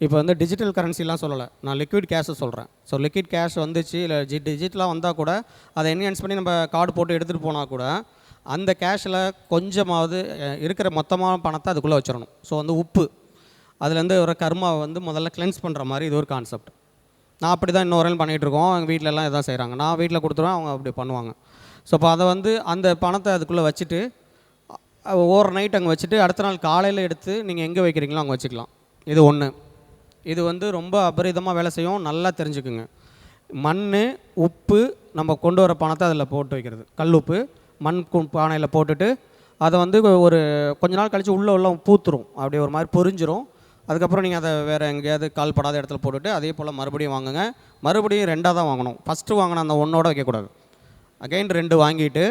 இப்போ வந்து டிஜிட்டல் கரன்சிலாம் சொல்லலை, நான் லிக்விட் கேஷை சொல்கிறேன். ஸோ லிக்விட் கேஷ் வந்துச்சு இல்லை டிஜிட்டலாக வந்தால் கூட அதை என்ஹான்ஸ் பண்ணி நம்ம கார்டு போட்டு எடுத்துகிட்டு போனால் கூட அந்த கேஷில் கொஞ்சமாவது இருக்கிற மொத்தமான பணத்தை அதுக்குள்ளே வச்சிடணும். ஸோ வந்து உப்பு அதுலேருந்து ஒரு கர்மாவை வந்து முதல்ல கிளென்ஸ் பண்ணுற மாதிரி இது ஒரு கான்செப்ட். நான் அப்படி தான் இன்னொரு வரையும் பண்ணிகிட்ருக்கோம். எங்கள் வீட்டிலலாம் இதான் செய்கிறாங்க. நான் வீட்டில் கொடுத்துருவேன், அவங்க அப்படி பண்ணுவாங்க. ஸோ இப்போ அதை வந்து அந்த பணத்தை அதுக்குள்ளே வச்சுட்டு ஓவர் நைட் அங்கே வச்சுட்டு அடுத்த நாள் காலையில் எடுத்து நீங்கள் எங்கே வைக்கிறீங்களோ அங்கே வச்சுக்கலாம். இது ஒன்று. இது வந்து ரொம்ப அபரிதமாக வேலை செய்யும், நல்லா தெரிஞ்சுக்குங்க. மண், உப்பு, நம்ம கொண்டு வர பணத்தை அதில் போட்டு வைக்கிறது. கல் உப்பு மண் பானையில் போட்டுட்டு அதை வந்து ஒரு கொஞ்ச நாள் கழித்து உள்ள பூத்துரும், அப்படியே ஒரு மாதிரி பொரிஞ்சிரும். அதுக்கப்புறம் நீங்கள் அதை வேறு எங்கேயாவது கால் படாத இடத்துல போட்டுட்டு அதே போல் மறுபடியும் வாங்குங்க. மறுபடியும் 2ஆக தான் வாங்கணும். ஃபஸ்ட்டு வாங்கின அந்த 1ஓட வைக்கக்கூடாது. அகைன் 2 வாங்கிட்டு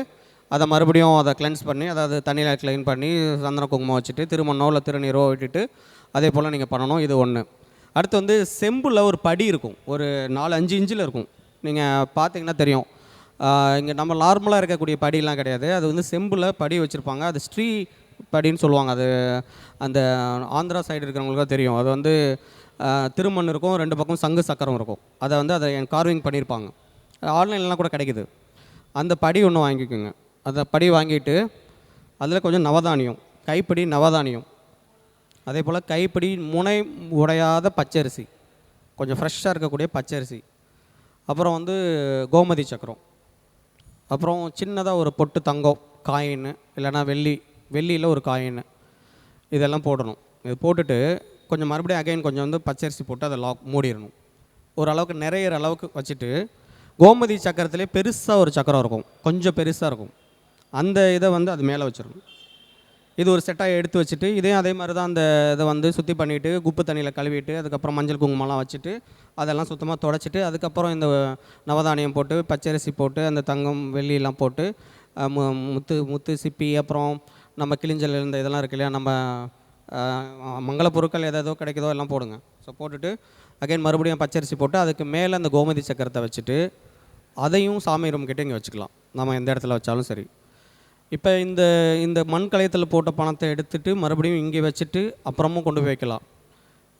அதை மறுபடியும் அதை கிளென்ஸ் பண்ணி, அதாவது தண்ணியில் க்ளீன் பண்ணி சந்தன குங்குமம் வச்சுட்டு திருமண்ணோ இல்லை திருநீரோ விட்டுட்டு அதே போல் நீங்கள் பண்ணணும். இது ஒன்று. அடுத்து வந்து செம்பில் ஒரு படி இருக்கும், ஒரு 4-5 இன்ச்சில் இருக்கும். நீங்கள் பார்த்தீங்கன்னா தெரியும். இங்கே நம்ம நார்மலாக இருக்கக்கூடிய படிலாம் கிடையாது, அது வந்து செம்பில் படி வச்சுருப்பாங்க. அது ஸ்ரீ படின்னு சொல்லுவாங்க. அது அந்த ஆந்திரா சைடு இருக்கிறவங்களுக்கும் தெரியும். அது வந்து திருமண் இருக்கும், 2 பக்கம் சங்கு சக்கரம் இருக்கும். அதை வந்து அதை கார்விங் பண்ணியிருப்பாங்க. ஆன்லைன்லாம் கூட கிடைக்குது. அந்த படி ஒன்று வாங்கிக்கோங்க. அந்த படி வாங்கிட்டு அதில் கொஞ்சம் நவதானியம், கைப்பிடி நவதானியம், அதே போல் கைப்பிடி முனை உடையாத பச்சரிசி, கொஞ்சம் ஃப்ரெஷ்ஷாக இருக்கக்கூடிய பச்சரிசி, அப்புறம் வந்து கோமதி சக்கரம், அப்புறம் சின்னதாக ஒரு பொட்டு தங்கம் காயின் இல்லைனா வெள்ளியில் ஒரு காயின், இதெல்லாம் போடணும். இது போட்டுட்டு கொஞ்சம் மறுபடியும் அகைன் கொஞ்சம் வந்து பச்சரிசி போட்டு அதை மூடிடணும். ஓரளவுக்கு நிறையிற அளவுக்கு வச்சுட்டு கோமதி சக்கரத்துலேயே பெருசாக ஒரு சக்கரம் இருக்கும், கொஞ்சம் பெருசாக இருக்கும், அந்த இதை வந்து அது மேலே வச்சிடணும். இது ஒரு செட்டாக எடுத்து வச்சுட்டு இதையும் அதே மாதிரி தான் அந்த இதை வந்து சுற்றி பண்ணிவிட்டு உப்பு தண்ணியில் கழுவிட்டு அதுக்கப்புறம் மஞ்சள் குங்குமம்லாம் வச்சுட்டு அதெல்லாம் சுத்தமாக தொடச்சிட்டு அதுக்கப்புறம் இந்த நவதானியம் போட்டு பச்சரிசி போட்டு அந்த தங்கம் வெள்ளியெல்லாம் போட்டு முத்து சிப்பி அப்புறம் நம்ம கிளிஞ்சல் இந்த இதெல்லாம் இருக்கு இல்லையா, நம்ம மங்கள பொருட்கள் எதோ கிடைக்குதோ எல்லாம் போடுங்க. ஸோ போட்டுட்டு அகைன் மறுபடியும் பச்சரிசி போட்டு அதுக்கு மேலே அந்த கோமதி சக்கரத்தை வச்சுட்டு அதையும் சாமி ரூம் கிட்டே இங்கே வச்சுக்கலாம், நம்ம எந்த இடத்துல வச்சாலும் சரி. இப்போ இந்த மண் கலையத்தில் போட்ட பணத்தை எடுத்துகிட்டு மறுபடியும் இங்கே வச்சுட்டு அப்புறமும் கொண்டு போய் வைக்கலாம்.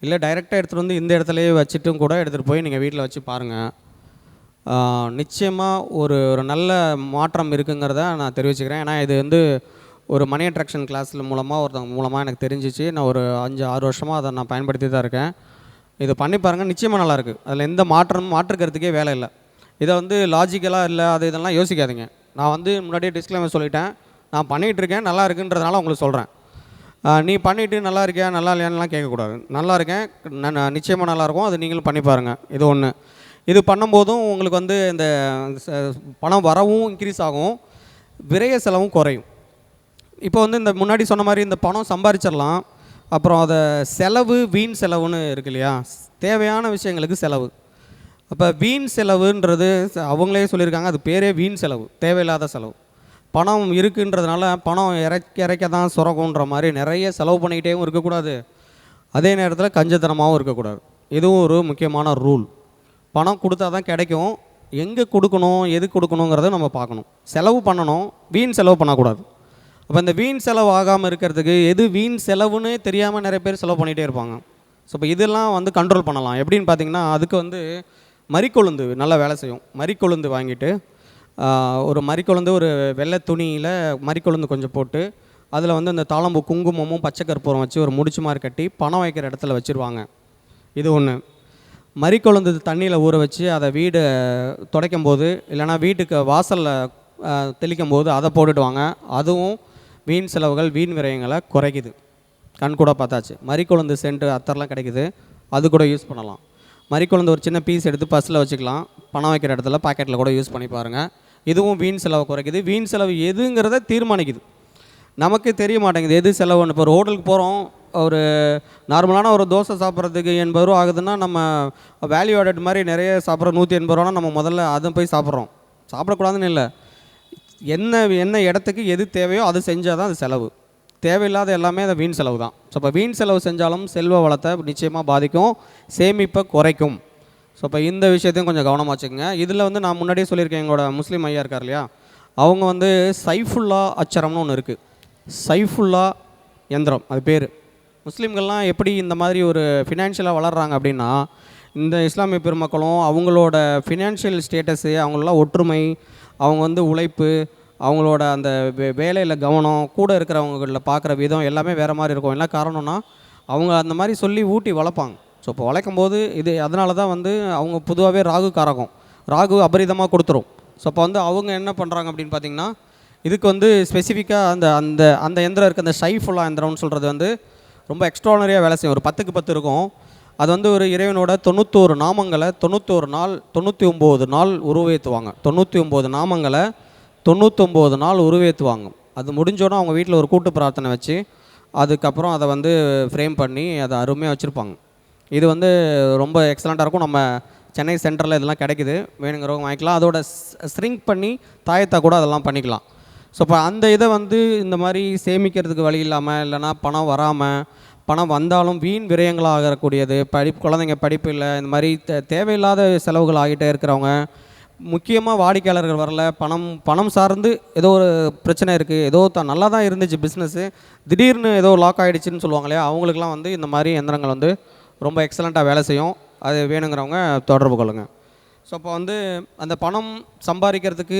இல்லை டைரெக்டாக எடுத்துகிட்டு வந்து இந்த இடத்துலையே வச்சுட்டும் கூட எடுத்துகிட்டு போய் நீங்கள் வீட்டில் வச்சு பாருங்கள். நிச்சயமாக ஒரு நல்ல மாற்றம் இருக்குங்கிறத நான் தெரிவிச்சுக்கிறேன். ஏன்னா இது வந்து ஒரு மணி அட்ராக்ஷன் கிளாஸில் ஒருத்தவங்க மூலமாக எனக்கு தெரிஞ்சிச்சு. நான் ஒரு 5-6 வருஷமாக அதை நான் பயன்படுத்தி தான் இருக்கேன். இது பண்ணி பாருங்கள், நிச்சயமாக நல்லாயிருக்கு. அதில் எந்த மாற்றுக்கிறதுக்கே வேலை இல்லை. இதை வந்து லாஜிக்கலாக இல்லை அது இதெல்லாம் யோசிக்காதீங்க. நான் வந்து முன்னாடியே டிஸ்க்ளைமர் சொல்லிட்டேன், நான் பண்ணிகிட்ருக்கேன், நல்லா இருக்குன்றதுனால உங்களுக்கு சொல்கிறேன். நீ பண்ணிவிட்டு நல்லா இருக்கியா நல்லா இல்லையான்லாம் கேட்கக்கூடாது. நல்லா இருக்கேன், நிச்சயமாக நல்லாயிருக்கும், அது நீங்களும் பண்ணி பாருங்கள். இது ஒன்று. இது பண்ணும்போதும் உங்களுக்கு வந்து இந்த பணம் வரவும் இன்க்ரீஸ் ஆகும், விரய செலவும் குறையும். இப்போ வந்து இந்த முன்னாடி சொன்ன மாதிரி இந்த பணம் சம்பாதிச்சிடலாம், அப்புறம் அதை செலவு வீண் செலவுன்னு இருக்கு இல்லையா, தேவையான விஷயங்களுக்கு செலவு. அப்போ வீண் செலவுன்றது அவங்களே சொல்லியிருக்காங்க, அது பேரே வீண் செலவு, தேவையில்லாத செலவு. பணம் இருக்குன்றதுனால பணம் இறைக்க தான் சுரகுன்ற மாதிரி நிறைய செலவு பண்ணிக்கிட்டேவும் இருக்கக்கூடாது, அதே நேரத்தில் கஞ்சத்தனமாகவும் இருக்கக்கூடாது. இதுவும் ஒரு முக்கியமான ரூல். பணம் கொடுத்தா தான் கிடைக்கும், எங்கே கொடுக்கணும் எது கொடுக்கணுங்கிறத நம்ம பார்க்கணும். செலவு பண்ணணும், வீண் செலவு பண்ணக்கூடாது. அப்போ இந்த வீண் செலவு ஆகாமல் இருக்கிறதுக்கு எது வீண் செலவுன்னு தெரியாமல் நிறைய பேர் செலவு பண்ணிகிட்டே இருப்பாங்க. ஸோ இப்போ இதெல்லாம் வந்து கண்ட்ரோல் பண்ணலாம். எப்படின்னு பார்த்தீங்கன்னா, அதுக்கு வந்து மறிக்கொழுந்து நல்லா வேலை செய்யும். மறிக்கொழுந்து வாங்கிட்டு ஒரு மறிக்கொழுந்து ஒரு வெள்ளை துணியில் மறிக்கொழுந்து கொஞ்சம் போட்டு அதில் வந்து அந்த தாளம்பூ குங்குமமும் பச்சை கற்பூரம் வச்சு ஒரு முடிச்சு மாதிரி கட்டி பணம் வைக்கிற இடத்துல வச்சுருவாங்க. இது ஒன்று. மறிக்கொழுந்து தண்ணியில் ஊற வச்சு அதை வீடு துடைக்கும் போது இல்லைனா வீட்டுக்கு வாசலில் தெளிக்கும் போது அதை போட்டுடுவாங்க. அதுவும் வீண் செலவுகள் வீண் விரயங்களை குறைக்குது. கண் கூட பார்த்தாச்சு. மறிக்கொழுந்து சென்ட்டு அத்தர்லாம் கிடைக்குது, அது கூட யூஸ் பண்ணலாம். மறிக்கொழுந்து ஒரு சின்ன பீஸ் எடுத்து பஸ்ஸில் வச்சுக்கலாம், பணம் வைக்கிற இடத்துல பாக்கெட்டில் கூட யூஸ் பண்ணி பாருங்கள். இதுவும் வீண் செலவை குறைக்குது. வீண் செலவு எதுங்கிறத தீர்மானிக்குது. நமக்கு தெரிய மாட்டேங்குது எது செலவுன்னு. இப்போ ஒரு ஹோட்டலுக்கு போகிறோம், ஒரு நார்மலான ஒரு தோசை சாப்பிட்றதுக்கு 80 ரூபா ஆகுதுன்னா, நம்ம வேல்யூ ஆடட் மாதிரி நிறைய சாப்பிட்ற 180 ரூபானா நம்ம முதல்ல அதை போய் சாப்பிட்றோம். சாப்பிடக்கூடாதுன்னு இல்லை, என்ன இடத்துக்கு எது தேவையோ அது செஞ்சால் தான் அது செலவு. தேவையில்லாத எல்லாமே அதை வீண் செலவு தான். ஸோ இப்போ வீண் செலவு செஞ்சாலும் செல்வ வளத்தை நிச்சயமாக பாதிக்கும், சேமிப்பை குறைக்கும். ஸோ இப்போ இந்த விஷயத்தையும் கொஞ்சம் கவனமாக வச்சுக்கோங்க. இதில் வந்து நான் முன்னாடியே சொல்லியிருக்கேன், எங்களோட முஸ்லீம் ஐயா இருக்கார் இல்லையா, அவங்க வந்து சைஃபுல்லா அச்சரம்னு ஒன்று இருக்குது. சைஃபுல்லா யந்திரம் அது பேர். முஸ்லீம்கள்லாம் எப்படி இந்த மாதிரி ஒரு ஃபினான்ஷியலாக வளர்கிறாங்க அப்படின்னா, இந்த இஸ்லாமிய பெருமக்களும் அவங்களோட ஃபினான்ஷியல் ஸ்டேட்டஸு, அவங்களெலாம் ஒற்றுமை, அவங்க வந்து உழைப்பு, அவங்களோட அந்த வேலையில் கவனம், கூட இருக்கிறவங்களில் பார்க்குற விதம் எல்லாமே வேறு மாதிரி இருக்கும். என்ன காரணம்னா அவங்க அந்த மாதிரி சொல்லி ஊட்டி வளர்ப்பாங்க. ஸோ இப்போ வளர்க்கும் போது இது அதனால தான் வந்து அவங்க பொதுவாகவே ராகு காரகம், ராகு அபரிதமாக கொடுத்துரும். ஸோ அப்போ வந்து அவங்க என்ன பண்ணுறாங்க அப்படின்னு பார்த்திங்கன்னா, இதுக்கு வந்து ஸ்பெசிஃபிக்காக அந்த அந்த அந்த எந்திரம் இருக்குது, அந்த சைஃபுல்லா எந்திரம்னு சொல்கிறது வந்து ரொம்ப எக்ஸ்ட்ரானரியாக வேலை செய்யும். ஒரு 10க்கு 10 இருக்கும். அது வந்து ஒரு இறைவனோட 91 நாமங்களை 91 நாள் 99 நாள் உருவேற்றுவாங்க. 99 நாமங்களை 99 நாள் உருவேற்றுவாங்க. அது முடிஞ்சோன்னா அவங்க வீட்டில் ஒரு கூட்டு பிரார்த்தனை வச்சு அதுக்கப்புறம் அதை வந்து ஃப்ரேம் பண்ணி அதை அருமையாக வச்சுருப்பாங்க. இது வந்து ரொம்ப எக்ஸலண்ட்டாக இருக்கும். நம்ம சென்னை சென்டரில் இதெல்லாம் கிடைக்குது, வேணுங்கிறவங்க வாங்கிக்கலாம். அதோட ஸ்ட்ரிங்க் பண்ணி தாயத்தை கூட அதெல்லாம் பண்ணிக்கலாம். ஸோ இப்போ அந்த இதை வந்து இந்த மாதிரி சேமிக்கிறதுக்கு வழி இல்லாமல், இல்லைனா பணம் வராமல், பணம் வந்தாலும் வீண் விரயங்களாக ஆகக்கூடியது, குழந்தைங்க படிப்பு இல்லை, இந்த மாதிரி தேவையில்லாத செலவுகள் ஆகிட்டே இருக்கிறவங்க, முக்கியமாக வாடிக்கையாளர்கள் வரல, பணம் சார்ந்து ஏதோ ஒரு பிரச்சனை இருக்குது, ஏதோ நல்லா தான் இருந்துச்சு பிஸ்னஸ்ஸு, திடீர்னு ஏதோ லாக் ஆகிடுச்சின்னு சொல்லுவாங்க இல்லையா, அவங்களுக்குலாம் வந்து இந்த மாதிரி எந்திரங்கள் வந்து ரொம்ப எக்ஸலண்ட்டாக வேலை செய்யும். அது வேணுங்கிறவங்க தொடர்பு கொள்ளுங்கள். ஸோ அப்போ வந்து அந்த பணம் சம்பாதிக்கிறதுக்கு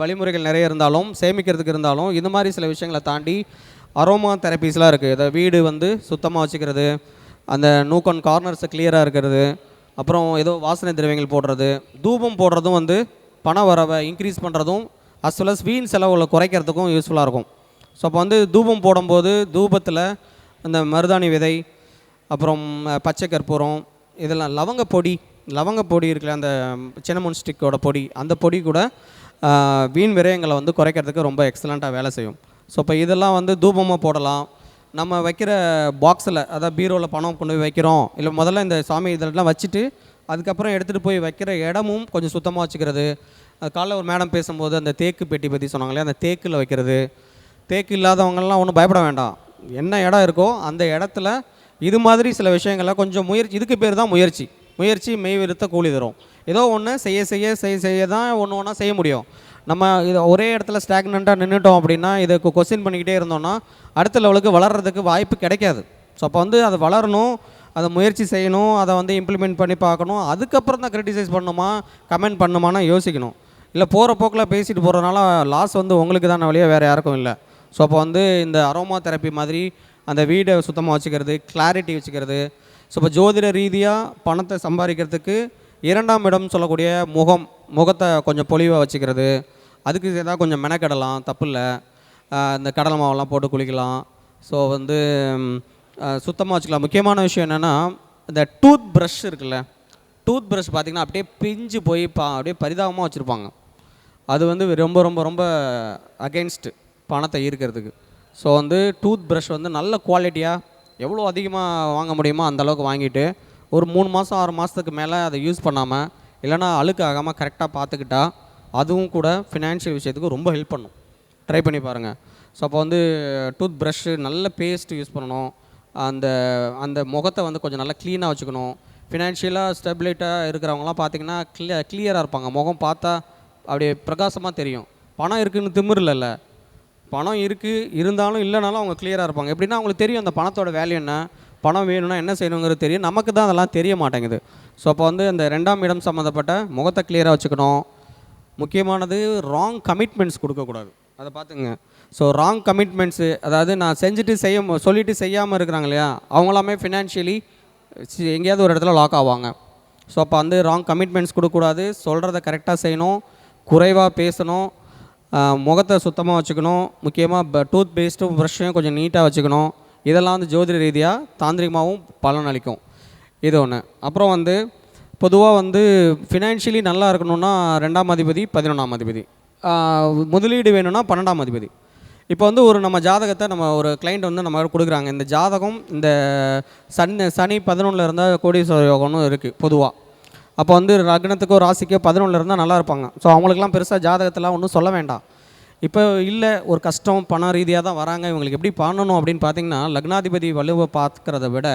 வழிமுறைகள் நிறைய இருந்தாலும், சேமிக்கிறதுக்கு இருந்தாலும், இந்த மாதிரி சில விஷயங்களை தாண்டி அரோமா தெரப்பீஸ்லாம் இருக்குது. அதை வீடு வந்து சுத்தமாக வச்சுக்கிறது, அந்த நூக் அண்ட் கார்னர்ஸை கிளியராக இருக்கிறது, அப்புறம் ஏதோ வாசனை திரவியங்கள் போடுறது, தூபம் போடுறதும் வந்து பண வரவை இன்க்ரீஸ் பண்ணுறதும் அஸ் வெல் அஸ் வீண் செலவுகளை குறைக்கிறதுக்கும் யூஸ்ஃபுல்லாக இருக்கும். ஸோ அப்போ வந்து தூபம் போடும்போது தூபத்தில் அந்த மருதாணி விதை, அப்புறம் பச்சை கற்பூரம், இதெல்லாம் லவங்கப்பொடி இருக்குல்ல, அந்த சின்னமுன் ஸ்டிக்கோட பொடி, அந்த பொடி கூட வீண் விரயங்களை வந்து குறைக்கிறதுக்கு ரொம்ப எக்ஸலண்ட்டாக வேலை செய்யும். ஸோ இப்போ இதெல்லாம் வந்து தூபமாக போடலாம். நம்ம வைக்கிற பாக்ஸில், அதாவது பீரோவில் பணம் கொண்டு போய் வைக்கிறோம், இல்லை முதல்ல இந்த சாமி இதெல்லாம் வச்சுட்டு அதுக்கப்புறம் எடுத்துகிட்டு போய் வைக்கிற இடமும் கொஞ்சம் சுத்தமாக வச்சுக்கிறது. காலைல ஒரு மேடம் பேசும்போது அந்த தேக்கு பெட்டி பற்றி சொன்னாங்களே, அந்த தேக்கில் வைக்கிறது. தேக்கு இல்லாதவங்கள்லாம் ஒன்றும் பயப்பட வேண்டாம், என்ன இடம் இருக்கோ அந்த இடத்துல இது மாதிரி சில விஷயங்களை கொஞ்சம் முயற்சி, இதுக்கு பேர் தான் முயற்சி மெய் விருத்த கூலி தரும். ஏதோ ஒன்று செய்ய தான் ஒன்று செய்ய முடியும். நம்ம இதை ஒரே இடத்துல ஸ்டாக்னண்ட்டாக நின்றுட்டோம் அப்படின்னா, இதை கொஸ்டின் பண்ணிக்கிட்டே இருந்தோம்னா அடுத்த லெவலுக்கு வளர்கிறதுக்கு வாய்ப்பு கிடைக்காது. ஸோ அப்போ வந்து அது வளரணும், அதை முயற்சி செய்யணும், அதை வந்து இம்ப்ளிமெண்ட் பண்ணி பார்க்கணும். அதுக்கப்புறம் தான் கிரிட்டிசைஸ் பண்ணணுமா கமெண்ட் பண்ணுமானா யோசிக்கணும். இல்லை போகிற போக்கில் பேசிட்டு போகிறதுனால லாஸ் வந்து உங்களுக்கு தானே வழியாக வேறு யாருக்கும் இல்லை. ஸோ அப்போ வந்து இந்த அரோமா தெரப்பி மாதிரி அந்த வீடை சுத்தமாக வச்சுக்கிறது, கிளாரிட்டி வச்சுக்கிறது. ஸோ இப்போ ஜோதிட ரீதியாக பணத்தை சம்பாதிக்கிறதுக்கு 2ஆம் இடம் சொல்லக்கூடிய முகத்தை கொஞ்சம் பொலிவாக வச்சுக்கிறது, அதுக்கு ஏதாவது கொஞ்சம் மெனக்கடலாம், தப்பு இல்லை. இந்த கடலை மாவெல்லாம் போட்டு குளிக்கலாம். ஸோ வந்து சுத்தமாக வச்சுக்கலாம். முக்கியமான விஷயம் என்னென்னா, இந்த டூத் ப்ரஷ் இருக்குல்ல, டூத் ப்ரஷ் பார்த்திங்கன்னா அப்படியே பிஞ்சு போய் அப்படியே பரிதாபமாக வச்சுருப்பாங்க. அது வந்து ரொம்ப ரொம்ப ரொம்ப அகெயின்ஸ்ட்டு பணத்தை ஈர்க்கிறதுக்கு. ஸோ வந்து டூத் ப்ரஷ் வந்து நல்ல குவாலிட்டியாக எவ்வளோ அதிகமாக வாங்க முடியுமோ அந்தளவுக்கு வாங்கிட்டு ஒரு 3 மாதம் 6 மாதத்துக்கு மேலே அதை யூஸ் பண்ணாமல் இல்லைனா அழுக்கு ஆகாமல் கரெக்டாக பார்த்துக்கிட்டா அதுவும் கூட ஃபினான்ஷியல் விஷயத்துக்கு ரொம்ப ஹெல்ப் பண்ணும். ட்ரை பண்ணி பாருங்கள். ஸோ அப்போ வந்து டூத் ப்ரஷ்ஷு நல்ல பேஸ்ட்டு யூஸ் பண்ணணும். அந்த அந்த முகத்தை வந்து கொஞ்சம் நல்லா க்ளீனாக வச்சுக்கணும். ஃபினான்ஷியலாக ஸ்டெபிலிட்டாக இருக்கிறவங்களாம் பார்த்திங்கன்னா கிளியராக இருப்பாங்க. முகம் பார்த்தா அப்படியே பிரகாசமாக தெரியும். பணம் இருக்குதுன்னு திமிரு இல்லைல்ல, பணம் இருக்குது இருந்தாலும் இல்லைனாலும் அவங்க கிளியராக இருப்பாங்க. எப்படின்னா அவங்களுக்கு தெரியும் அந்த பணத்தோட வேல்யூ என்ன, பணம் வேணும்னா என்ன செய்யணுங்கிறது தெரியும். நமக்கு தான் அதெல்லாம் தெரிய மாட்டேங்குது. ஸோ அப்போ வந்து அந்த 2ஆம் இடம் சம்மந்தப்பட்ட முகத்தை கிளியராக வச்சுக்கணும். முக்கியமானது ராங் கமிட்மெண்ட்ஸ் கொடுக்கக்கூடாது. அதை பார்த்துங்க. ஸோ ராங் கமிட்மெண்ட்ஸு, அதாவது நான் செஞ்சுட்டு சொல்லிவிட்டு செய்யாமல் இருக்கிறாங்க இல்லையா, அவங்களாமே ஃபினான்ஷியலி எங்கேயாவது ஒரு இடத்துல லாக் ஆவாங்க. ஸோ அப்போ வந்து ராங் கமிட்மெண்ட்ஸ் கொடுக்கக்கூடாது. சொல்கிறத கரெக்டாக செய்யணும், குறைவாக பேசணும், முகத்தை சுத்தமாக வச்சுக்கணும். முக்கியமாக டூத் பேஸ்ட்டும் ப்ரஷ்ஷையும் கொஞ்சம் நீட்டாக வச்சுக்கணும். இதெல்லாம் வந்து ஜோதிட ரீதியாக தாந்திரிகமாகவும் பலன் அளிக்கும். இது ஒன்று. அப்புறம் வந்து பொதுவாக வந்து ஃபினான்ஷியலி நல்லா இருக்கணும்னா 2ஆம் அதிபதி 11ஆம் அதிபதி, முதலீடு வேணும்னா 12ஆம் அதிபதி. இப்போ வந்து நம்ம ஜாதகத்தை நம்ம ஒரு கிளைண்ட் வந்து நம்ம கொடுக்குறாங்க. இந்த ஜாதகம் இந்த சனி 11 இருந்தால் கோடீஸ்வர யோகம்னு இருக்குது பொதுவாக. அப்போ வந்து லக்னத்துக்கோ ராசிக்கோ 11 இருந்தால் நல்லா இருப்பாங்க. ஸோ அவங்களுக்குலாம் பெருசாக ஜாதகத்தெல்லாம் ஒன்றும் சொல்ல வேண்டாம். இப்போ இல்லை ஒரு கஷ்டம் பண ரீதியாக தான் வராங்க, இவங்களுக்கு எப்படி பண்ணணும் அப்படின்னு பார்த்திங்கன்னா, லக்னாதிபதி வலுவை பார்க்குறத விட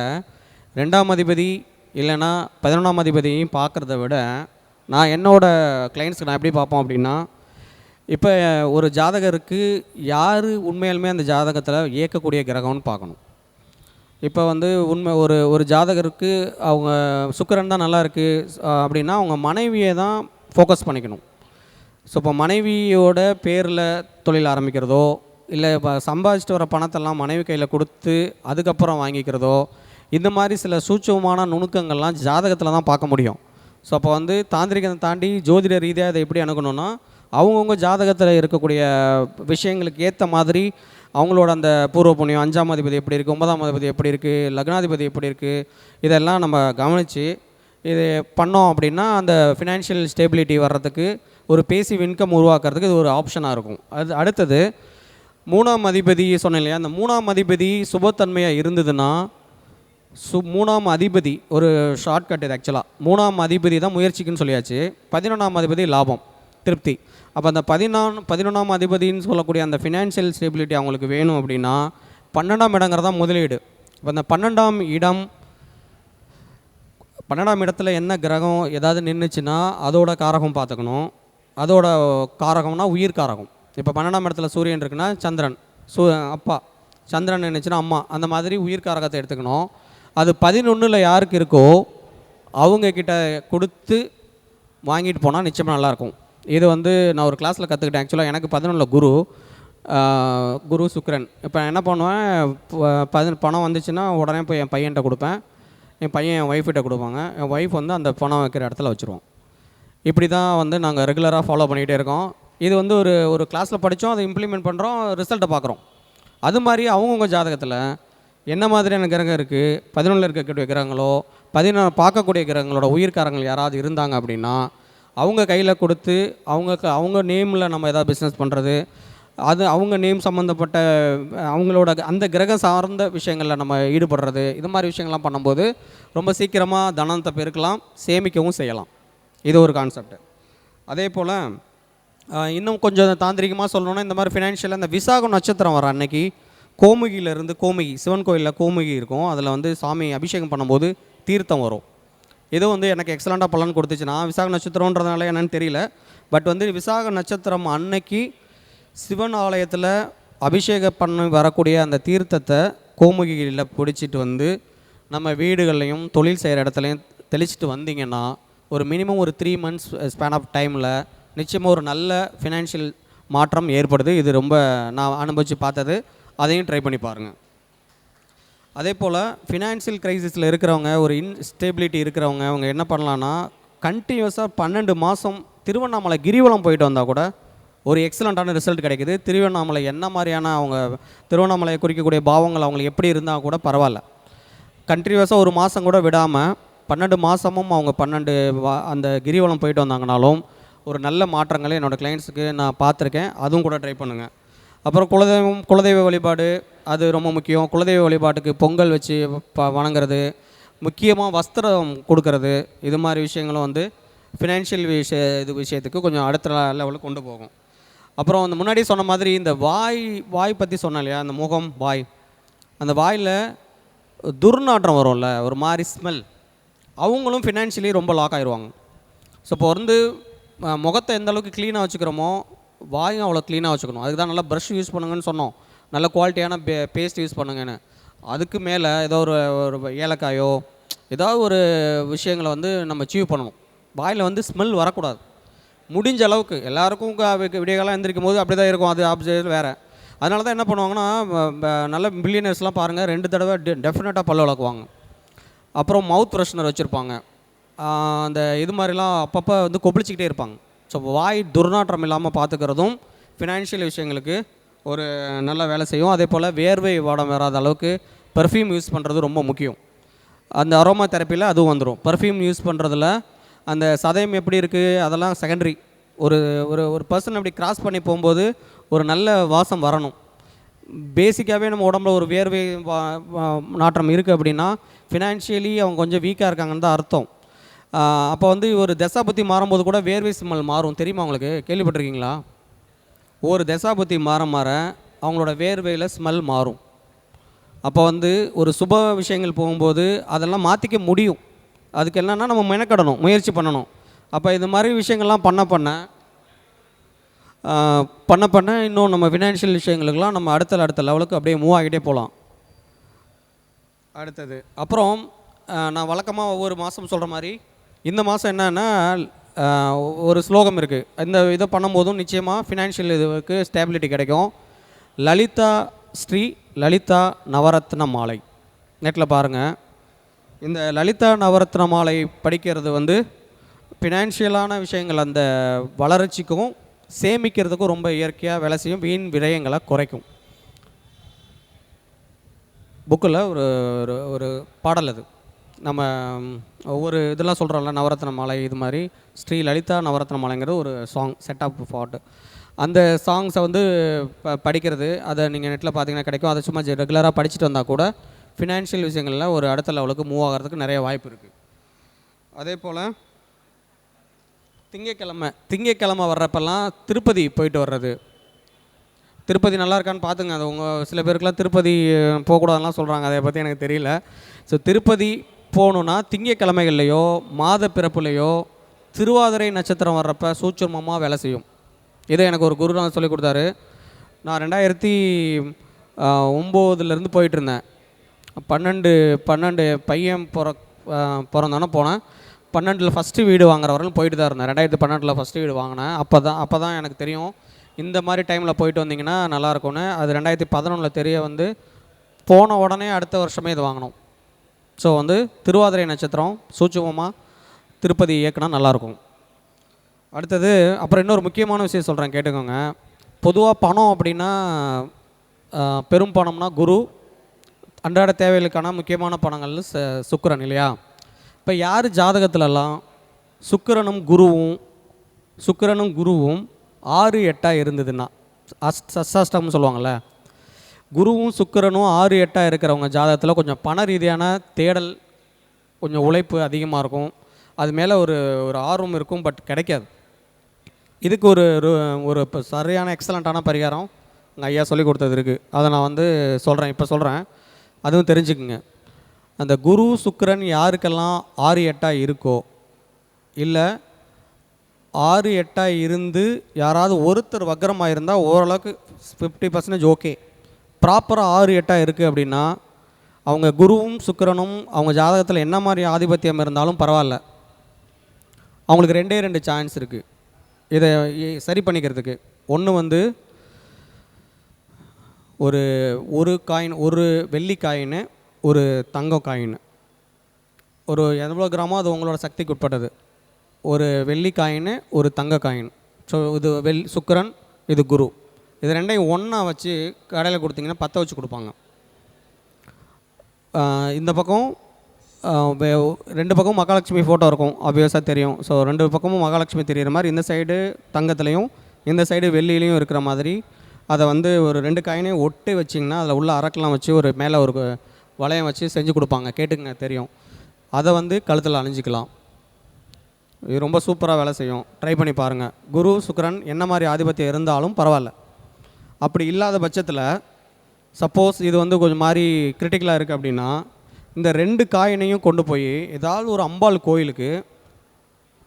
2ஆம் அதிபதி இல்லைன்னா 11ஆம் அதிபதியையும் பார்க்குறத விட நான் என்னோடய கிளைண்ட்ஸ்க்கு நான் எப்படி பார்ப்போம் அப்படின்னா, இப்போ ஒரு ஜாதகருக்கு யார் உண்மையாலுமே அந்த ஜாதகத்தில் இயக்கக்கூடிய கிரகம்னு பார்க்கணும். இப்போ வந்து ஒரு ஜாதகருக்கு அவங்க சுக்கிரன் தான் நல்லா இருக்குது அப்படின்னா அவங்க மனைவியை தான் ஃபோக்கஸ் பண்ணிக்கணும். ஸோ இப்போ மனைவியோட பேரில் தொழில் ஆரம்பிக்கிறதோ இல்லை இப்போ சம்பாதிச்சிட்டு வர பணத்தெல்லாம் மனைவி கையில் கொடுத்து அதுக்கப்புறம் வாங்கிக்கிறதோ, இந்த மாதிரி சில சூட்சமான நுணுக்கங்கள்லாம் ஜாதகத்தில் தான் பார்க்க முடியும். ஸோ அப்போ வந்து தாந்திரிகத்தை தாண்டி ஜோதிட ரீதியாக இதை எப்படி அணுகணும்னா, அவங்கவுங்க ஜாதகத்தில் இருக்கக்கூடிய விஷயங்களுக்கு ஏற்ற மாதிரி அவங்களோட அந்த பூர்வ புண்ணியம் 5ஆம் அதிபதி எப்படி இருக்குது, 9ஆம் அதிபதி எப்படி இருக்குது, லக்னாதிபதி எப்படி இருக்குது, இதெல்லாம் நம்ம கவனித்து இது பண்ணோம் அப்படின்னா அந்த ஃபினான்ஷியல் ஸ்டேபிலிட்டி வர்றதுக்கு ஒரு பேசிவ் இன்கம் உருவாக்குறதுக்கு இது ஒரு ஆப்ஷனாக இருக்கும். அடுத்தது 3ஆம் அதிபதி சொன்னேன் இல்லையா, அந்த 3ஆம் அதிபதி சுபத்தன்மையாக இருந்ததுன்னா 3ஆம் அதிபதி ஒரு ஷார்ட்கட் இது. ஆக்சுவலாக 3ஆம் அதிபதி தான் முயற்சிக்குன்னு சொல்லியாச்சு. 11ஆம் அதிபதி லாபம் திருப்தி. அப்போ அந்த 11ஆம் அதிபதினு சொல்லக்கூடிய அந்த ஃபினான்ஷியல் ஸ்டெபிலிட்டி அவங்களுக்கு வேணும் அப்படின்னா 12ஆம் இடங்கிறதா முதலீடு. இப்போ அந்த 12ஆம் இடத்துல என்ன கிரகம் ஏதாவது நின்றுச்சுன்னா அதோட காரகம் பார்த்துக்கணும். அதோட காரகம்னா உயிர் காரகம். இப்போ 12ஆம் இடத்துல சூரியன் இருக்குன்னா சந்திரன், அப்பா, சந்திரன் நின்றுச்சுன்னா அம்மா, அந்த மாதிரி உயிர் காரகத்தை எடுத்துக்கணும். அது 11ல் யாருக்கு இருக்கோ அவங்கக்கிட்ட கொடுத்து வாங்கிட்டு போனால் நிச்சயமாக நல்லாயிருக்கும். இது வந்து நான் ஒரு கிளாஸில் கற்றுக்கிட்டேன். ஆக்சுவலாக எனக்கு 11ல் குரு சுக்கிரன். இப்போ என்ன பண்ணுவேன், பணம் வந்துச்சுன்னா உடனே போய் என் பையன்கிட்ட கொடுப்பேன், என் பையன் என் ஒய்ஃப்கிட்ட கொடுப்பாங்க, என் ஒய்ஃப் வந்து அந்த பணம் வைக்கிற இடத்துல வச்சுருவோம். இப்படி தான் வந்து நாங்கள் ரெகுலராக ஃபாலோ பண்ணிகிட்டே இருக்கோம். இது வந்து ஒரு கிளாஸில் படித்தோம், அதை இம்ப்ளிமெண்ட் பண்ணுறோம், ரிசல்ட்டை பார்க்குறோம். அது மாதிரி அவங்கவுங்க ஜாதகத்தில் என்ன மாதிரியான கிரகம் இருக்குது, 11ல் இருக்கக்கூடிய கிரகங்களோ 11 பார்க்கக்கூடிய கிரகங்களோட உயிர்காரங்கள் யாராவது இருந்தாங்க அப்படின்னா அவங்க கையில் கொடுத்து அவங்க நேமில் நம்ம எதாவது பிஸ்னஸ் பண்ணுறது, அது அவங்க நேம் சம்மந்தப்பட்ட அவங்களோட அந்த கிரகம் சார்ந்த விஷயங்களில் நம்ம ஈடுபடுறது, இது மாதிரி விஷயங்கள்லாம் பண்ணும்போது ரொம்ப சீக்கிரமாக தனத்தை பெருக்கலாம், சேமிக்கவும் செய்யலாம். இது ஒரு கான்செப்ட். அதே போல் இன்னும் கொஞ்சம் தாந்திரிகமாக சொல்லணுன்னா, இந்த மாதிரி ஃபினான்ஷியலாக இந்த விசாகம் நட்சத்திரம் வர அன்னைக்கு கோமுகியிலேருந்து, கோமுகி சிவன் கோயிலில் கோமுகி இருக்கும், அதில் வந்து சாமி அபிஷேகம் பண்ணும்போது தீர்த்தம் வரும். இது வந்து எனக்கு எக்ஸலண்ட்டாக பலன் கொடுத்துச்சு. நான் விசாக நட்சத்திரன்றதுனால என்னன்னு தெரியல, பட் வந்து விசாக நட்சத்திரம் அன்னைக்கு சிவன் ஆலயத்தில் அபிஷேகம் பண்ணி வரக்கூடிய அந்த தீர்த்தத்தை கோமுகியில் பிடிச்சிட்டு வந்து நம்ம வீடுகள்லையும் தொழில் செய்கிற இடத்துலையும் தெளிச்சிட்டு வந்தீங்கன்னா ஒரு மினிமம் ஒரு 3 months ஸ்பேன் ஆஃப் டைமில் நிச்சயமாக ஒரு நல்ல ஃபினான்ஷியல் மாற்றம் ஏற்படுது. இது ரொம்ப நான் அனுபவித்து பார்த்தது. அதையும் ட்ரை பண்ணி பாருங்கள். அதே போல் ஃபினான்ஷியல் க்ரைசிஸில் இருக்கிறவங்க, ஒரு இன்ஸ்டேபிலிட்டி இருக்கிறவங்க, அவங்க என்ன பண்ணலான்னா கண்டினியூஸாக 12 மாதம் திருவண்ணாமலை கிரிவலம் போயிட்டு வந்தால் கூட ஒரு எக்ஸலண்ட்டான ரிசல்ட் கிடைக்குது. திருவண்ணாமலை என்ன மாதிரியான அவங்க திருவண்ணாமலையை குறிக்கக்கூடிய பாவங்கள் அவங்களுக்கு எப்படி இருந்தால் கூட பரவாயில்ல, கண்டினியூஸாக ஒரு மாதம் கூட விடாமல் 12 மாதமும் அவங்க 12 அந்த கிரிவலம் போயிட்டு வந்தாங்கனாலும் ஒரு நல்ல மாற்றங்களை என்னோடய கிளைண்ட்ஸுக்கு நான் பார்த்துருக்கேன். அதுவும் கூட ட்ரை பண்ணுங்கள். அப்புறம் குலதெய்வ வழிபாடு அது ரொம்ப முக்கியம். குலதெய்வ வழிபாட்டுக்கு பொங்கல் வச்சு வணங்குறது, முக்கியமாக வஸ்திரம் கொடுக்கறது, இது மாதிரி விஷயங்களும் வந்து ஃபினான்ஷியல் விஷயத்துக்கு கொஞ்சம் அடுத்த லெவலுக்கு கொண்டு போகும். அப்புறம் அந்த முன்னாடி சொன்ன மாதிரி இந்த வாய் பற்றி சொன்னேன் இல்லையா, அந்த முகம் வாய், அந்த வாயில் துர்நாற்றம் வரும்ல, ஒரு மாதிரி ஸ்மெல், அவங்களும் ஃபினான்ஷியலி ரொம்ப லாக் ஆகிடுவாங்க. ஸோ இப்போ வந்து முகத்தை எந்த அளவுக்கு க்ளீனாக வச்சுக்கிறோமோ வாயும் அவ்வளோ க்ளீனாக வச்சுக்கணும். அதுக்கு தான் நல்லா ப்ரஷ் யூஸ் பண்ணுங்கன்னு சொன்னோம், நல்ல குவாலிட்டியான பேஸ்ட் யூஸ் பண்ணுங்கன்னு. அதுக்கு மேலே ஏதோ ஒரு ஏலக்காயோ ஏதாவது ஒரு விஷயங்களை வந்து நம்ம சீவ் பண்ணணும். வாயில் வந்து ஸ்மெல் வரக்கூடாது. முடிஞ்ச அளவுக்கு எல்லாருக்கும் விடியகாலம் எந்திரிக்கும் போது அப்படி தான் இருக்கும், அது ஆப்ஜெக்ட் வேறு. அதனால தான் என்ன பண்ணுவாங்கன்னா, நல்ல பில்லியனர்ஸ்லாம் பாருங்கள் 2 தடவை டெஃபினட்டாக பல்ல விளக்குவாங்க. அப்புறம் மவுத் ஃப்ரெஷ்னர் வச்சுருப்பாங்க. அந்த இது மாதிரிலாம் அப்பப்போ வந்து கொப்பளிச்சிக்கிட்டே இருப்பாங்க. ஸோ வாய் துர்நாற்றம் இல்லாமல் பார்த்துக்கிறதும் ஃபினான்ஷியல் விஷயங்களுக்கு ஒரு நல்ல வேலை செய்யும். அதே போல் வேர்வை வாடம் வராத அளவுக்கு பர்ஃப்யூம் யூஸ் பண்ணுறது ரொம்ப முக்கியம். அந்த அரோமா தெரப்பியில் அதுவும் வந்துடும். பர்ஃப்யூம் யூஸ் பண்ணுறதுல அந்த சதயம் எப்படி இருக்குது அதெல்லாம் செகண்டரி. ஒரு ஒரு ஒரு பர்சன் அப்படி கிராஸ் பண்ணி போகும்போது ஒரு நல்ல வாசம் வரணும். பேசிக்காகவே நம்ம உடம்புல ஒரு வேர்வை நாற்றம் இருக்குது அப்படின்னா ஃபினான்ஷியலி அவங்க கொஞ்சம் வீக்காக இருக்காங்கன்னு தான் அர்த்தம். அப்போ வந்து ஒரு தசாபுத்தி மாறும்போது கூட வேர்வை ஸ்மெல் மாறும், தெரியுமா உங்களுக்கு? கேள்விப்பட்டிருக்கீங்களா? ஒரு தசாபுத்தி மாற அவங்களோட வேர்வையில் ஸ்மெல் மாறும். அப்போ வந்து ஒரு சுப விஷயங்கள் போகும்போது அதெல்லாம் மாற்றிக்க முடியும். அதுக்கு என்னென்னா நம்ம மெனக்கடணும், முயற்சி பண்ணணும். அப்போ இது மாதிரி விஷயங்கள்லாம் பண்ண இன்னும் நம்ம ஃபினான்ஷியல் விஷயங்களுக்கெல்லாம் நம்ம அடுத்த லெவலுக்கு அப்படியே மூவ் ஆகிட்டே போகலாம். அடுத்தது அப்புறம் நான் வழக்கமாக ஒவ்வொரு மாதம் சொல்கிற மாதிரி இந்த மாதம் என்னென்னா ஒரு ஸ்லோகம் இருக்குது. இந்த இதை பண்ணும்போதும் நிச்சயமாக ஃபினான்ஷியல் இதுக்கு ஸ்டேபிலிட்டி கிடைக்கும். ஸ்ரீ லலிதா நவரத்ன மாலை நெட்டில் பாருங்கள். இந்த லலிதா நவரத்ன மாலை படிக்கிறது வந்து ஃபினான்ஷியலான விஷயங்கள் அந்த வளர்ச்சிக்கும் சேமிக்கிறதுக்கும் ரொம்ப இயற்கையாக வேலை செய்யும். வீண் விரயங்களை குறைக்கும். புக்கில் ஒரு ஒரு பாடல் அது. நம்ம ஒவ்வொரு இதெல்லாம் சொல்கிறோம்ல, நவரத்ன மாலை இது மாதிரி ஸ்ரீ லலிதா நவரத்ன மாலைங்கிறது ஒரு சாங், செட் ஆஃப் பாட்டு. அந்த சாங்ஸை வந்து படிக்கிறது, அதை நீங்கள் நெட்டில் பார்த்தீங்கன்னா கிடைக்கும். அதை சும்மா ரெகுலராக படிச்சுட்டு வந்தால் கூட ஃபினான்ஷியல் விஷயங்களில் ஒரு அடுத்த லெவலுக்கு மூவ் ஆகிறதுக்கு நிறைய வாய்ப்பு இருக்குது. அதே போல் திங்கக்கிழமை வர்றப்பெல்லாம் திருப்பதி போயிட்டு வர்றது. திருப்பதி நல்லா இருக்கான்னு பார்த்துங்க. அது சில பேருக்குலாம் திருப்பதி போகக்கூடாதுலாம் சொல்கிறாங்க, அதை பற்றி எனக்கு தெரியல. ஸோ திருப்பதி போகணுன்னா திங்கக்கிழமைகள்லையோ மாத பிறப்புலையோ திருவாதிரை நட்சத்திரம் வர்றப்ப சூட்சமமாக வேலை செய்யும். இதை எனக்கு ஒரு குரு நான் சொல்லி கொடுத்தாரு. நான் 2009 போயிட்டுருந்தேன். 12 பையன் பிறந்தோன்னே போனேன். 12 ஃபஸ்ட்டு வீடு வாங்குறவரையும் போயிட்டு தான் இருந்தேன். 2012 ஃபஸ்ட்டு வீடு வாங்கினேன். அப்போ தான் எனக்கு தெரியும் இந்த மாதிரி டைமில் போயிட்டு வந்தீங்கன்னா நல்லாயிருக்கும்னு. அது 2011 தெரிய வந்து போன உடனே அடுத்த வருஷமே இது வாங்கினோம். ஸோ வந்து திருவாதிரை நட்சத்திரம் சூட்சமமாக திருப்பதி இயக்குனா நல்லாயிருக்கும். அடுத்தது அப்புறம் இன்னொரு முக்கியமான விஷயம் சொல்கிறேன், கேட்டுக்கோங்க. பொதுவாக பணம் அப்படின்னா பெரும் பணம்னா குரு, அன்றாட தேவைகளுக்கான முக்கியமான பணங்கள் சுக்கிரன் இல்லையா? இப்போ யார் ஜாதகத்திலலாம் சுக்கிரனும் குருவும் 6-8 இருந்ததுன்னா, அஷ்டாஷ்டம்னு சொல்லுவாங்கள்ல, குருவும் சுக்கிரனும் 6-8 இருக்கிறவங்க ஜாதகத்தில் கொஞ்சம் பண ரீதியான தேடல், கொஞ்சம் உழைப்பு அதிகமாக இருக்கும். அது மேலே ஒரு ஆர்வம் இருக்கும், பட் கிடைக்காது. இதுக்கு ஒரு இப்போ சரியான எக்ஸலண்ட்டான பரிகாரம் எங்கள் ஐயா சொல்லி கொடுத்தது இருக்குது. அதை நான் வந்து சொல்கிறேன், அதுவும் தெரிஞ்சுக்குங்க. அந்த குரு சுக்கிரன் யாருக்கெல்லாம் 6-8 இருக்கோ, இல்லை 6-8 இருந்து யாராவது ஒருத்தர் வக்ரமாக இருந்தால் ஓரளவுக்கு 50% ஓகே. ப்ராப்பராக 6-8 இருக்குது அப்படின்னா அவங்க குருவும் சுக்கிரனும் அவங்க ஜாதகத்தில் என்ன மாதிரி ஆதிபத்தியம் இருந்தாலும் பரவாயில்ல, அவங்களுக்கு 2 சான்ஸ் இருக்குது இதை சரி பண்ணிக்கிறதுக்கு. ஒன்று வந்து ஒரு வெள்ளி காயின், ஒரு தங்க காயின், ஒரு எவ்வளோ கிராமோ அது உங்களோட சக்திக்கு உட்பட்டது. ஒரு வெள்ளி காயின், ஒரு தங்க காயின். ஸோ இது சுக்கிரன், இது குரு. இது 2 ஒன்றா வச்சு கடையில் கொடுத்தீங்கன்னா 10 வச்சு கொடுப்பாங்க. இந்த பக்கம் ரெண்டு பக்கமும் மகாலட்சுமி ஃபோட்டோ இருக்கும், ஆப்வியஸாக தெரியும். ஸோ ரெண்டு பக்கமும் மகாலட்சுமி தெரிகிற மாதிரி இந்த சைடு தங்கத்துலேயும் இந்த சைடு வெள்ளியிலையும் இருக்கிற மாதிரி அதை வந்து ஒரு 2 காயினையும் ஒட்டி வச்சிங்கன்னா அதில் உள்ள அரக்கெலாம் வச்சு ஒரு மேலே ஒரு வளையம் வச்சு செஞ்சு கொடுப்பாங்க, கேட்டுங்க தெரியும். அதை வந்து கழுத்தில் அணிஞ்சிக்கலாம். இது ரொம்ப சூப்பராக வேலை செய்யும், ட்ரை பண்ணி பாருங்கள். குரு சுக்கிரன் என்ன மாதிரி ஆதிபத்தியம் இருந்தாலும் பரவாயில்ல. அப்படி இல்லாத பட்சத்தில் சப்போஸ் இது வந்து கொஞ்சம் மாதிரி கிரிட்டிக்கலாக இருக்குது அப்படின்னா இந்த 2 காயினையும் கொண்டு போய் ஏதாவது ஒரு அம்பாள் கோயிலுக்கு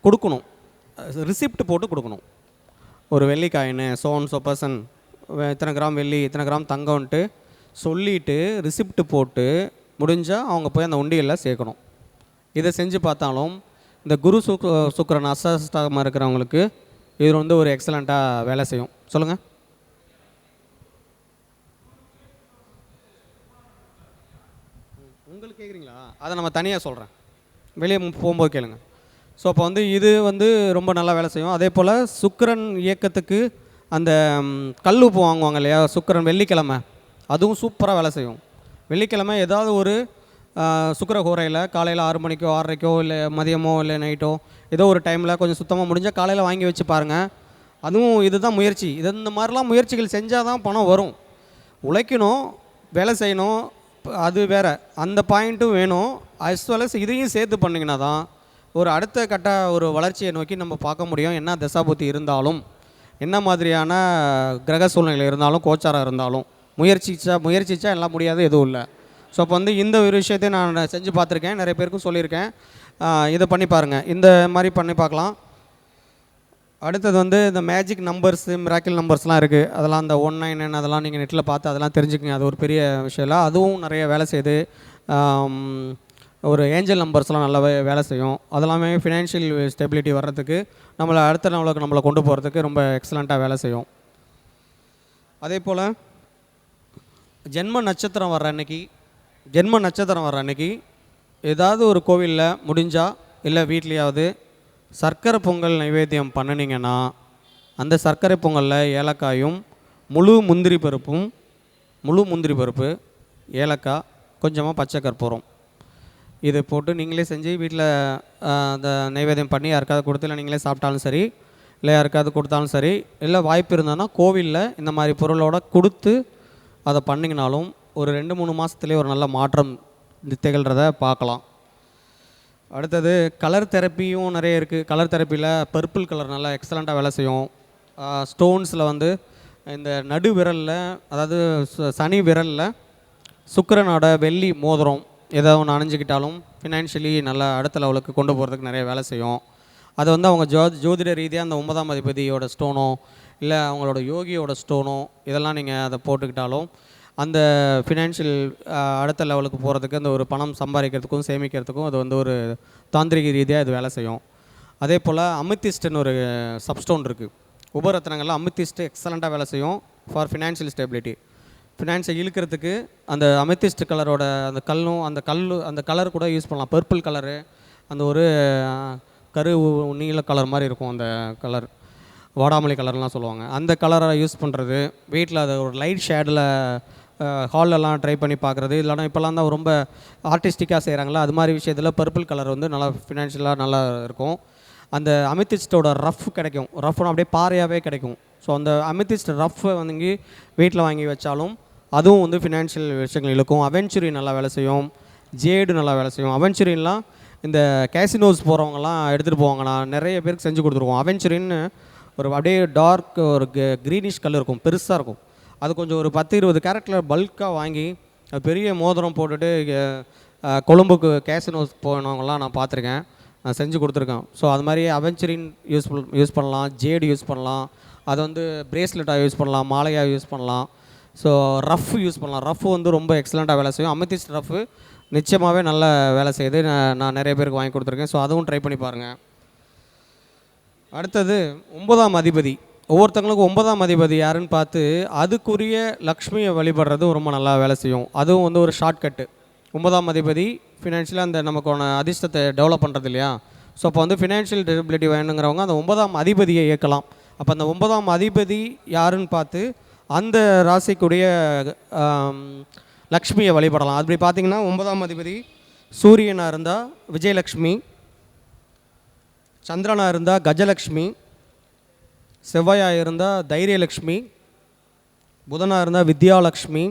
கொடுக்கணும், ரிசிப்ட் போட்டு கொடுக்கணும். ஒரு வெள்ளி காயின் சோ பர்சன் இத்தனை கிராம் வெள்ளி இத்தனை கிராம் தங்கம்ன்ட்டு சொல்லிவிட்டு ரிசிப்ட் போட்டு முடிஞ்சால் அவங்க போய் அந்த உண்டியலில் சேர்க்கணும். இதை செஞ்சு பார்த்தாலும் இந்த குரு சுக்கிரன் அஷ்டமமாக இருக்கிறவங்களுக்கு இது வந்து ஒரு எக்ஸலண்ட்டாக வேலை செய்யும். சொல்லுங்கள். உங்களுக்கு கேட்குறீங்களா? அதை நம்ம தனியாக சொல்கிறேன், வெளியே போகும்போது கேளுங்க. ஸோ அப்போ வந்து இது வந்து ரொம்ப நல்லா வேலை செய்யும். அதே போல் சுக்கிரன் இயக்கத்துக்கு அந்த கல் உப்பு வாங்குவாங்க இல்லையா, சுக்கிரன் வெள்ளிக்கிழமை, அதுவும் சூப்பராக வேலை செய்யும். வெள்ளிக்கிழமை ஏதாவது ஒரு சுக்கிர ஹோரையில் காலையில் 6 மணிக்கோ 6:30க்கோ இல்லை மதியமோ இல்லை நைட்டோ ஏதோ ஒரு டைமில் கொஞ்சம் சுத்தமாக முடிஞ்சால் காலையில் வாங்கி வச்சு பாருங்கள். அதுவும் இதுதான் முயற்சி. இந்த மாதிரிலாம் முயற்சிகள் செஞ்சால் தான் பணம் வரும். உழைக்கணும், வேலை செய்யணும், அது வேறு, அந்த பாயிண்ட்டும் வேணும். அஸ் வெல் அஸ் இதையும் சேர்த்து பண்ணிங்கன்னா தான் ஒரு அடுத்த கட்ட ஒரு வளர்ச்சியை நோக்கி நம்ம பார்க்க முடியும். என்ன தசாபுத்தி இருந்தாலும், என்ன மாதிரியான கிரக சூழ்நிலை இருந்தாலும், கோச்சாரம் இருந்தாலும், முயற்சிச்சா எல்லாம் முடியாது, எதுவும் இல்லை. ஸோ அப்போ வந்து இந்த ஒரு விஷயத்தை நான் செஞ்சு பார்த்துருக்கேன், நிறைய பேருக்கும் சொல்லியிருக்கேன். இதை பண்ணி பாருங்கள், இந்த மாதிரி பண்ணி பார்க்கலாம். அடுத்தது வந்து இந்த மேஜிக் நம்பர்ஸு மிராக்கிள் நம்பர்ஸ்லாம் இருக்குது, அதெல்லாம் அந்த 199 அதெல்லாம் நீங்கள் நெட்டில் பார்த்து அதெல்லாம் தெரிஞ்சுக்கங்க. அது ஒரு பெரிய விஷயம் இல்லை, அதுவும் நிறைய வேலை செய்யுது. ஒரு ஏஞ்சல் நம்பர்ஸ்லாம் நல்லாவே வேலை செய்யும். அதெல்லாமே ஃபினான்ஷியல் ஸ்டெபிலிட்டி வர்றதுக்கு நம்மளை அடுத்த லெவலுக்கு நம்மளை கொண்டு போகிறதுக்கு ரொம்ப எக்ஸலண்ட்டாக வேலை செய்யும். அதே போல் ஜென்ம நட்சத்திரம் வர்ற அன்னைக்கு ஏதாவது ஒரு கோவிலில் முடிஞ்சால் இல்லை வீட்லேயாவது சர்க்கரை பொங்கல் நைவேத்தியம் பண்ணினீங்கன்னா அந்த சர்க்கரை பொங்கலில் ஏலக்காயும் முழு முந்திரி பருப்பு ஏலக்காய் கொஞ்சமாக பச்சை கற்பூரம் இது போட்டு நீங்களே செஞ்சு வீட்டில் அந்த நைவேத்தியம் பண்ணி யாருக்காவது கொடுத்து, இல்லை நீங்களே சாப்பிட்டாலும் சரி, இல்லை யாருக்காவது கொடுத்தாலும் சரி, இல்லை வாய்ப்பு இருந்ததுன்னா கோவிலில் இந்த மாதிரி பொருளோடு கொடுத்து அதை பண்ணிங்கனாலும் ஒரு 2-3 மாதத்துலேயே ஒரு நல்ல மாற்றம் திகழ்கிறத பார்க்கலாம். அடுத்தது கலர் தெரப்பியும் நிறைய இருக்குது. கலர் தெரப்பியில் பர்பிள் கலர் நல்லா எக்ஸலண்ட்டாக வேலை செய்யும். ஸ்டோன்ஸில் வந்து இந்த நடு விரலில், அதாவது சனி விரலில் சுக்கிரனோட வெள்ளி மோதிரம் ஏதாவது ஒன்று அணிஞ்சிக்கிட்டாலும் ஃபினான்ஷியலி நல்லா அடுத்த லெவலுக்கு கொண்டு போகிறதுக்கு நிறைய வேலை செய்யும். அது வந்து அவங்க ஜோதிட ரீதியாக அந்த 9ஆம் அதிபதியோட ஸ்டோனோ இல்லை அவங்களோட யோகியோட ஸ்டோனோ இதெல்லாம் நீங்கள் அதை போட்டுக்கிட்டாலும் அந்த ஃபினான்ஷியல் அடுத்த லெவலுக்கு போகிறதுக்கு, அந்த ஒரு பணம் சம்பாதிக்கிறதுக்கும் சேமிக்கிறதுக்கும் அது வந்து ஒரு தாந்திரிக ரீதியாக இது வேலை செய்யும். அதே போல் அமித்திஸ்ட்னு ஒரு சப்ஸ்டோன் இருக்குது. உபரத்னங்களில் அமித்திஸ்ட் எக்ஸலண்ட்டாக வேலை செய்யும் ஃபார் ஃபினான்ஷியல் ஸ்டெபிலிட்டி. ஃபினான்ஸை இழுக்கிறதுக்கு அந்த அமித்திஸ்ட் கலரோட அந்த கலர் கூட யூஸ் பண்ணலாம். பர்பிள் கலரு, அந்த ஒரு கரு நீல கலர் மாதிரி இருக்கும், அந்த கலர் வாடாமல்லி கலர்லாம் சொல்லுவாங்க. அந்த கலரை யூஸ் பண்ணுறது, வீட்டில் அதை ஒரு லைட் ஷேடில் ஹாலெல்லாம் ட்ரை பண்ணி பார்க்குறது, இல்லைனா இப்போல்லாம் தான் ரொம்ப ஆர்டிஸ்டிக்காக செய்கிறாங்களா, அது மாதிரி விஷயத்தில் பர்பிள் கலர் வந்து நல்லா ஃபினான்ஷியலாக நல்லா இருக்கும். அந்த அமித்திஸ்டோட ரஃப் கிடைக்கும், ரஃப்னா அப்படியே பாறையாகவே கிடைக்கும். ஸோ அந்த அமித்திஸ்ட் ரஃப்பை வந்து வீட்டில் வாங்கி வச்சாலும் அதுவும் வந்து ஃபினான்ஷியல் விஷயங்கள் இழுக்கும். அவென்ச்சுரி நல்லா வேலை செய்யும், ஜேடு நல்லா வேலை செய்யும். அவென்ச்சுரின்லாம் இந்த கேசினோஸ் போகிறவங்கலாம் எடுத்துகிட்டு போவாங்க, நான் நிறைய பேருக்கு செஞ்சு கொடுத்துருவோம். அவென்ச்சுரின்னு ஒரு அப்படியே டார்க் ஒரு க்ரீனிஷ் கலர் இருக்கும், பெருசாக இருக்கும். அது கொஞ்சம் ஒரு 10-20 கேரட்டில் பல்காக வாங்கி பெரிய மோதிரம் போட்டுட்டு கொழும்புக்கு கேசினோஸ் போனவங்கலாம் நான் பார்த்துருக்கேன், நான் செஞ்சு கொடுத்துருக்கேன். ஸோ அது மாதிரி அவென்ச்சுரின் யூஸ் பண்ணலாம், ஜேடு யூஸ் பண்ணலாம், அதை வந்து பிரேஸ்லெட்டாக யூஸ் பண்ணலாம், மாலையாக யூஸ் பண்ணலாம். ஸோ ரஃப் யூஸ் பண்ணலாம். ரஃப் வந்து ரொம்ப எக்ஸலண்ட்டாக வேலை செய்யும். அமித்திஸ்ட் ரஃப்பு நிச்சயமாகவே நல்ல வேலை செய்யுது, நான் நிறைய பேருக்கு வாங்கி கொடுத்துருக்கேன். ஸோ அதுவும் ட்ரை பண்ணி பாருங்கள். அடுத்தது 9ஆம் அதிபதி. ஒவ்வொருத்தங்களுக்கும் 9ஆம் அதிபதி யாருன்னு பார்த்து அதுக்குரிய லக்ஷ்மியை வழிபடுறது ரொம்ப நல்லா வேலை செய்யும். அதுவும் வந்து ஒரு ஷார்ட்கட்டு. 9ஆம் அதிபதி ஃபினான்ஷியலாக அந்த நமக்கான அதிர்ஷ்டத்தை டெவலப் பண்ணுறது இல்லையா. ஸோ அப்போ வந்து ஃபினான்ஷியல் ஸ்டெபிலிட்டி வேணுங்கிறவங்க அந்த 9ஆம் அதிபதியை இயக்கலாம். அப்போ அந்த 9ஆம் அதிபதி யாருன்னு பார்த்து அந்த ராசிக்குரிய லக்ஷ்மியை வழிபடலாம். அப்படி பார்த்திங்கன்னா 9ஆம் அதிபதி சூரியனாக இருந்தால் விஜயலக்ஷ்மி, சந்திரனாக இருந்தால் கஜலக்ஷ்மி, செவ்வாயாக இருந்தால் தைரியலக்ஷ்மி, புதனாக இருந்தால் வித்யாலக்ஷ்மி,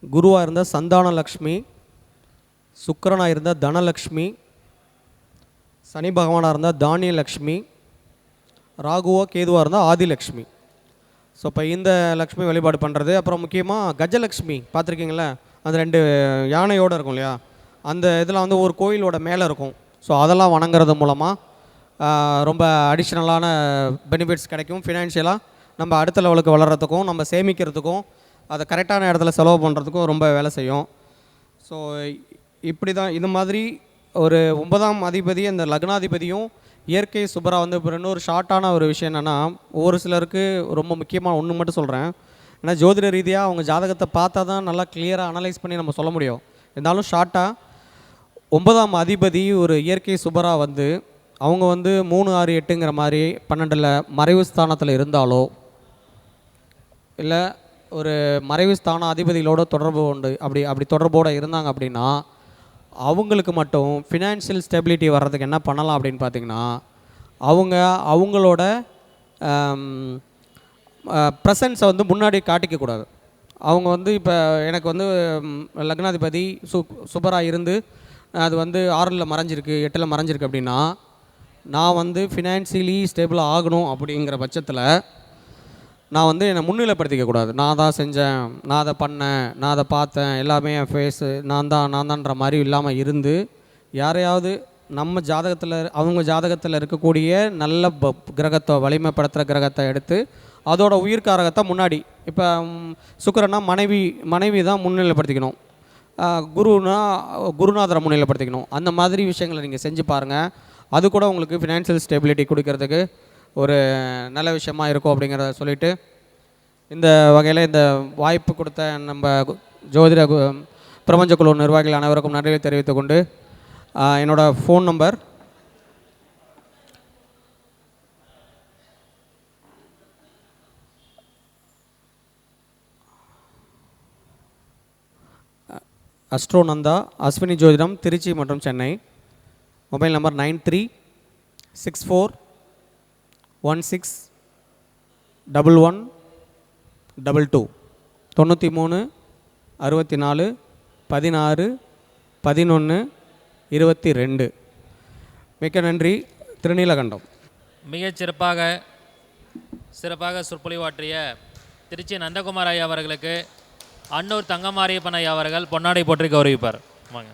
குருவாக இருந்தால் சந்தானலக்ஷ்மி, சுக்கிரனாக இருந்தால் தனலக்ஷ்மி, சனி பகவானாக இருந்தால் தானியலக்ஷ்மி, ராகுவோ கேதுவாக இருந்தால் ஆதிலக்ஷ்மி. ஸோ இப்போ இந்த லக்ஷ்மி வழிபாடு பண்ணுறது. அப்புறம் முக்கியமாக கஜலக்ஷ்மி பார்த்துருக்கீங்களா, அந்த 2 யானையோடு இருக்கும் இல்லையா, அந்த இதில் வந்து ஒரு கோயிலோட மேலே இருக்கும். ஸோ அதெல்லாம் வணங்குறது மூலமாக ரொம்ப அடிஷ்னலான பெனிஃபிட்ஸ் கிடைக்கும். ஃபினான்ஷியலாக நம்ம அடுத்த லெவலுக்கு வளர்கிறதுக்கும், நம்ம சேமிக்கிறதுக்கும், அதை கரெக்டான இடத்துல செலவு பண்ணுறதுக்கும் ரொம்ப வேலை செய்யும். ஸோ இப்படி தான் இது மாதிரி ஒரு 9ஆம் அதிபதி அந்த லக்னாதிபதியும் இயற்கை சுபரா வந்து இப்போ இன்னொரு ஷார்ட்டான ஒரு விஷயம் என்னென்னா, ஒரு சிலருக்கு ரொம்ப முக்கியமாக ஒன்று மட்டும் சொல்கிறேன். ஏன்னா ஜோதிட ரீதியாக அவங்க ஜாதகத்தை பார்த்தா தான் நல்லா கிளியராக அனலைஸ் பண்ணி நம்ம சொல்ல முடியும். இருந்தாலும் ஷார்ட்டாக 9ஆம் அதிபதி ஒரு இயற்கை சுபரா வந்து அவங்க வந்து 3, 6, 8ங்கிற மாதிரி 12ல் மறைவு ஸ்தானத்தில் இருந்தாலோ, இல்லை ஒரு மறைவு ஸ்தான அதிபதிகளோட தொடர்பு உண்டு அப்படி தொடர்போடு இருந்தாங்க அப்படின்னா, அவங்களுக்கு மட்டும் ஃபினான்ஷியல் ஸ்டெபிலிட்டி வர்றதுக்கு என்ன பண்ணலாம் அப்படின்னு பார்த்திங்கன்னா, அவங்களோட ப்ரெசன்ஸை வந்து முன்னாடி காட்டிக்கக்கூடாது. அவங்க வந்து இப்போ எனக்கு வந்து லக்னாதிபதி சூப்பராக இருந்து அது வந்து 6ல் மறைஞ்சிருக்கு, 8ல் மறைஞ்சிருக்கு அப்படின்னா, நான் வந்து ஃபினான்ஷியலி ஸ்டேபிளாக ஆகணும் அப்படிங்கிற பட்சத்தில் நான் வந்து என்னை முன்னிலைப்படுத்திக்கக்கூடாது. நான் தான் செஞ்சேன், நான் அதை பண்ணேன், நான் அதை பார்த்தேன், எல்லாமே என் ஃபேஸு நான் தான்ற மாதிரி இல்லாமல் இருந்து, யாரையாவது நம்ம ஜாதகத்தில் அவங்க ஜாதகத்தில் இருக்கக்கூடிய நல்ல கிரகத்தை வலிமைப்படுத்துகிற கிரகத்தை எடுத்து அதோட உயிர்காரகத்தை முன்னாடி, இப்போ சுக்கிரனா மனைவி தான் முன்னிலைப்படுத்திக்கணும், குருநாதரை முன்னிலைப்படுத்திக்கணும். அந்த மாதிரி விஷயங்களை நீங்கள் செஞ்சு பாருங்கள். அது கூட உங்களுக்கு ஃபினான்ஷியல் ஸ்டெபிலிட்டி கொடுக்கறதுக்கு ஒரு நல்ல விஷயமா இருக்கும் அப்படிங்கிறத சொல்லிவிட்டு, இந்த வகையில் இந்த வாய்ப்பு கொடுத்த நம்ம ஜோதிட பிரபஞ்ச குழு நிர்வாகிகள் அனைவருக்கும் நன்றியை தெரிவித்துக் கொண்டு, என்னோடய phone number astro Nanda Ashwini ஜோதிடம் திருச்சி மற்றும் சென்னை. Mobile number 9364161122 93 64 16 11 22. மிக்க நன்றி. திருநீலகண்டம். மிகச் சிறப்பாக சொற்பொழிவாற்றிய திருச்சி நந்தகுமார் ஐயா அவர்களுக்கு அன்னூர் தங்கமாரியப்பன் ஐயா அவர்கள் பொன்னாடை போற்றி கௌரவிப்பார். வாங்க.